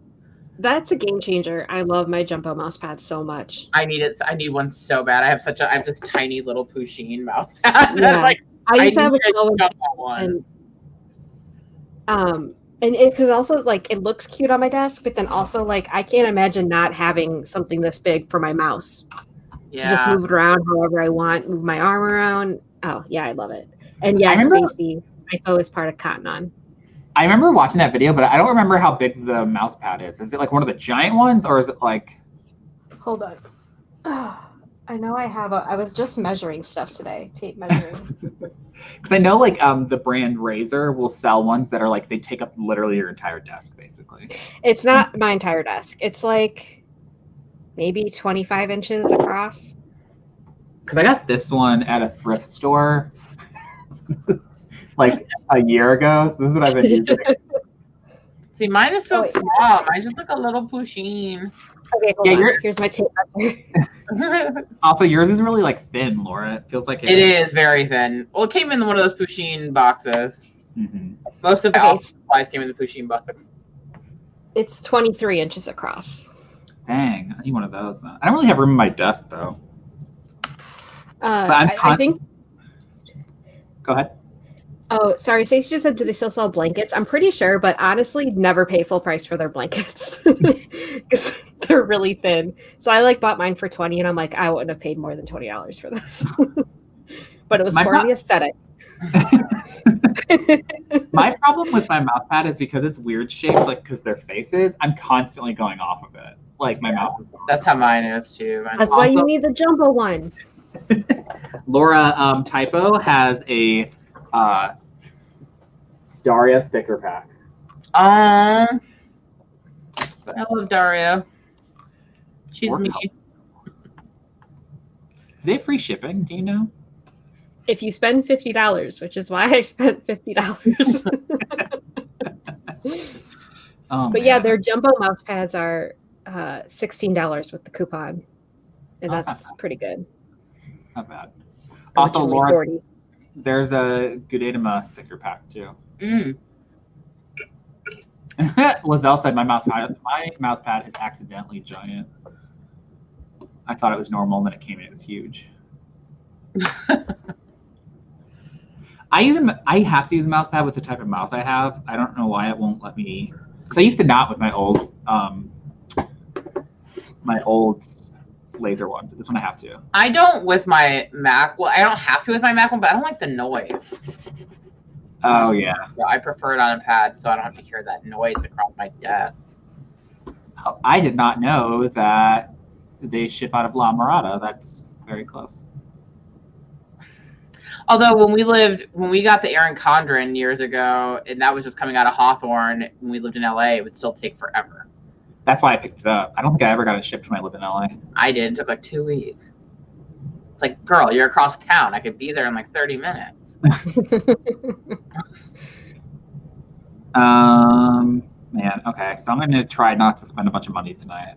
That's a game changer. I love my Jumbo mouse pad so much. I need it. I need one so bad. I have this tiny little Pusheen mouse pad. Yeah. Like, I used to have a one. And because also like it looks cute on my desk, but then also like I can't imagine not having something this big for my mouse to just move it around however I want, move my arm around. Oh yeah, I love it. And yeah, Stacy, Typo is part of Cotton On. I remember watching that video, but I don't remember how big the mouse pad is. Is it like one of the giant ones, or is it like? Hold on. Oh, I know I have I was just measuring stuff today, tape measuring. Because I know like the brand Razer will sell ones that are like they take up literally your entire desk, basically. It's not my entire desk. It's like maybe 25 inches across. Because I got this one at a thrift store like a year ago. So this is what I've been using. See, mine is so small. Mine's just like a little Pusheen. Okay, hold on. Here's my tape measure. Also, yours is really like thin, Laura. It feels like it is very thin. Well, it came in one of those Pusheen boxes. Mm-hmm. Most of the office supplies came in the Pusheen box. It's 23 inches across. Dang, I need one of those. I don't really have room in my desk though. I think. Go ahead. Oh, sorry. Stacey just said, do they still sell blankets? I'm pretty sure, but honestly, never pay full price for their blankets because they're really thin. So I like bought mine for $20, and I'm like, I wouldn't have paid more than $20 for this. but it was for the aesthetic. My problem with my mouse pad is because it's weird shaped, like because they're faces, I'm constantly going off of it. Like my mouse is. That's how mine is too. That's why you need the jumbo one. Laura Typo has a Daria sticker pack. I love Daria. She's me. Do they have free shipping? Do you know? If you spend $50, which is why I spent $50. But yeah, their jumbo mouse pads are $16 with the coupon, and that's pretty good. It's not bad. Also, Laura, $40. There's a Gudetama sticker pack too. Lizelle said my mouse pad is accidentally giant. I thought it was normal, and then it came in, it was huge. I have to use a mouse pad with the type of mouse I have. I don't know why it won't let me. Because I used to not with my old laser one. This one I have to. I don't with my Mac. Well, I don't have to with my Mac one, but I don't like the noise. Oh yeah. So I prefer it on a pad, so I don't have to hear that noise across my desk. Oh, I did not know that they ship out of La Mirada. That's very close. Although when we got the Erin Condren years ago, and that was just coming out of Hawthorne, when we lived in LA, it would still take forever. That's why I picked it up. I don't think I ever got it shipped when I lived in LA. I did. It took like 2 weeks. It's like, girl, you're across town. I could be there in like 30 minutes. Man, okay. So I'm going to try not to spend a bunch of money tonight.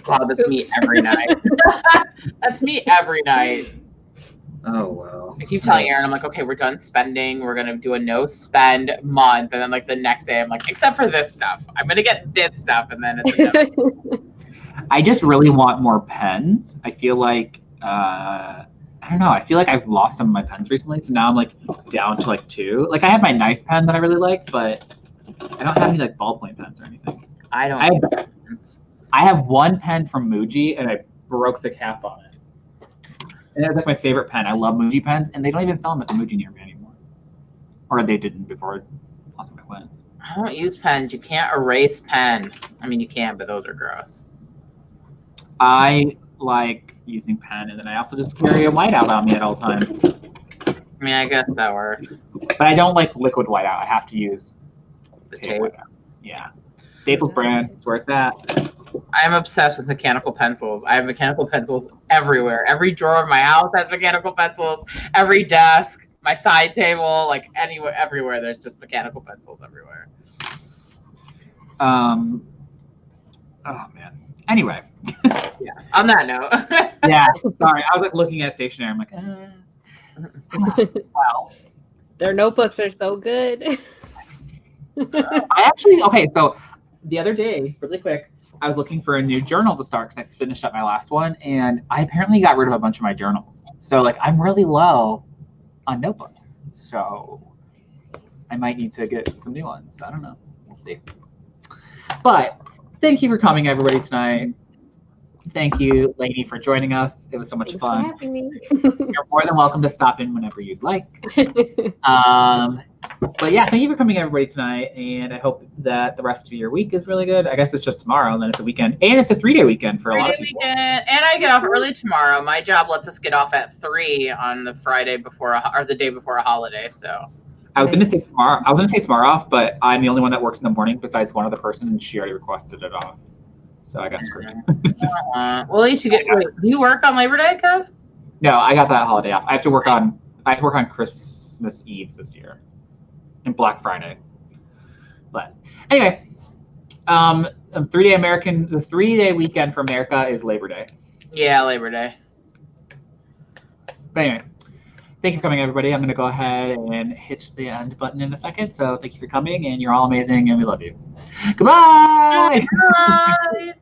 Oh, that's me every night. That's me every night. Oh, well. I keep telling Erin, I'm like, okay, we're done spending. We're going to do a no spend month. And then like the next day, I'm like, except for this stuff. I'm going to get this stuff. And then it's I just really want more pens. I feel like, I don't know. I feel like I've lost some of my pens recently. So now I'm like down to like 2. Like I have my knife pen that I really like, but I don't have any like ballpoint pens or anything. I have one pen from Muji and I broke the cap on it. And it's like my favorite pen. I love Muji pens, and they don't even sell them at the Muji near me anymore. Or they didn't before last time I went. I don't use pens. You can't erase pen. I mean, you can, but those are gross. I like using pen, and then I also just carry a whiteout on me at all times. I mean, I guess that works. But I don't like liquid whiteout. I have to use the tape. Whiteout. Yeah. Staples brand, it's where it's at. I am obsessed with mechanical pencils. I have mechanical pencils everywhere. Every drawer of my house has mechanical pencils. Every desk, my side table, like anywhere, everywhere, there's just mechanical pencils everywhere. Oh man. Anyway. Yes. On that note. Yeah. Sorry, I was like looking at stationery. I'm like, wow. Their notebooks are so good. So the other day, really quick, I was looking for a new journal to start because I finished up my last one, and I apparently got rid of a bunch of my journals. So like I'm really low on notebooks. So I might need to get some new ones. I don't know. We'll see. But thank you for coming, everybody, tonight. Thank you, Lainey, for joining us. It was so much Thanks fun. for having me. You're more than welcome to stop in whenever you'd like. But yeah, thank you for coming, everybody, tonight. And I hope that the rest of your week is really good. I guess it's just tomorrow, and then it's a weekend. And it's a 3-day weekend for a lot of people. Weekend. And I get off early tomorrow. My job lets us get off at 3 on the Friday before, or the day before a holiday. So I was going to say tomorrow. I was going to say tomorrow off, but I'm the only one that works in the morning besides one other person, and she already requested it off. So I guess we're well, at least you get. Wait, do you work on Labor Day, Kev? No, I got that holiday off. I have to work on Christmas Eve this year and Black Friday. But anyway, the 3-day weekend for America is Labor Day. Yeah, Labor Day. But anyway, thank you for coming, everybody. I'm going to go ahead and hit the end button in a second. So thank you for coming, and you're all amazing, and we love you. Goodbye. Bye.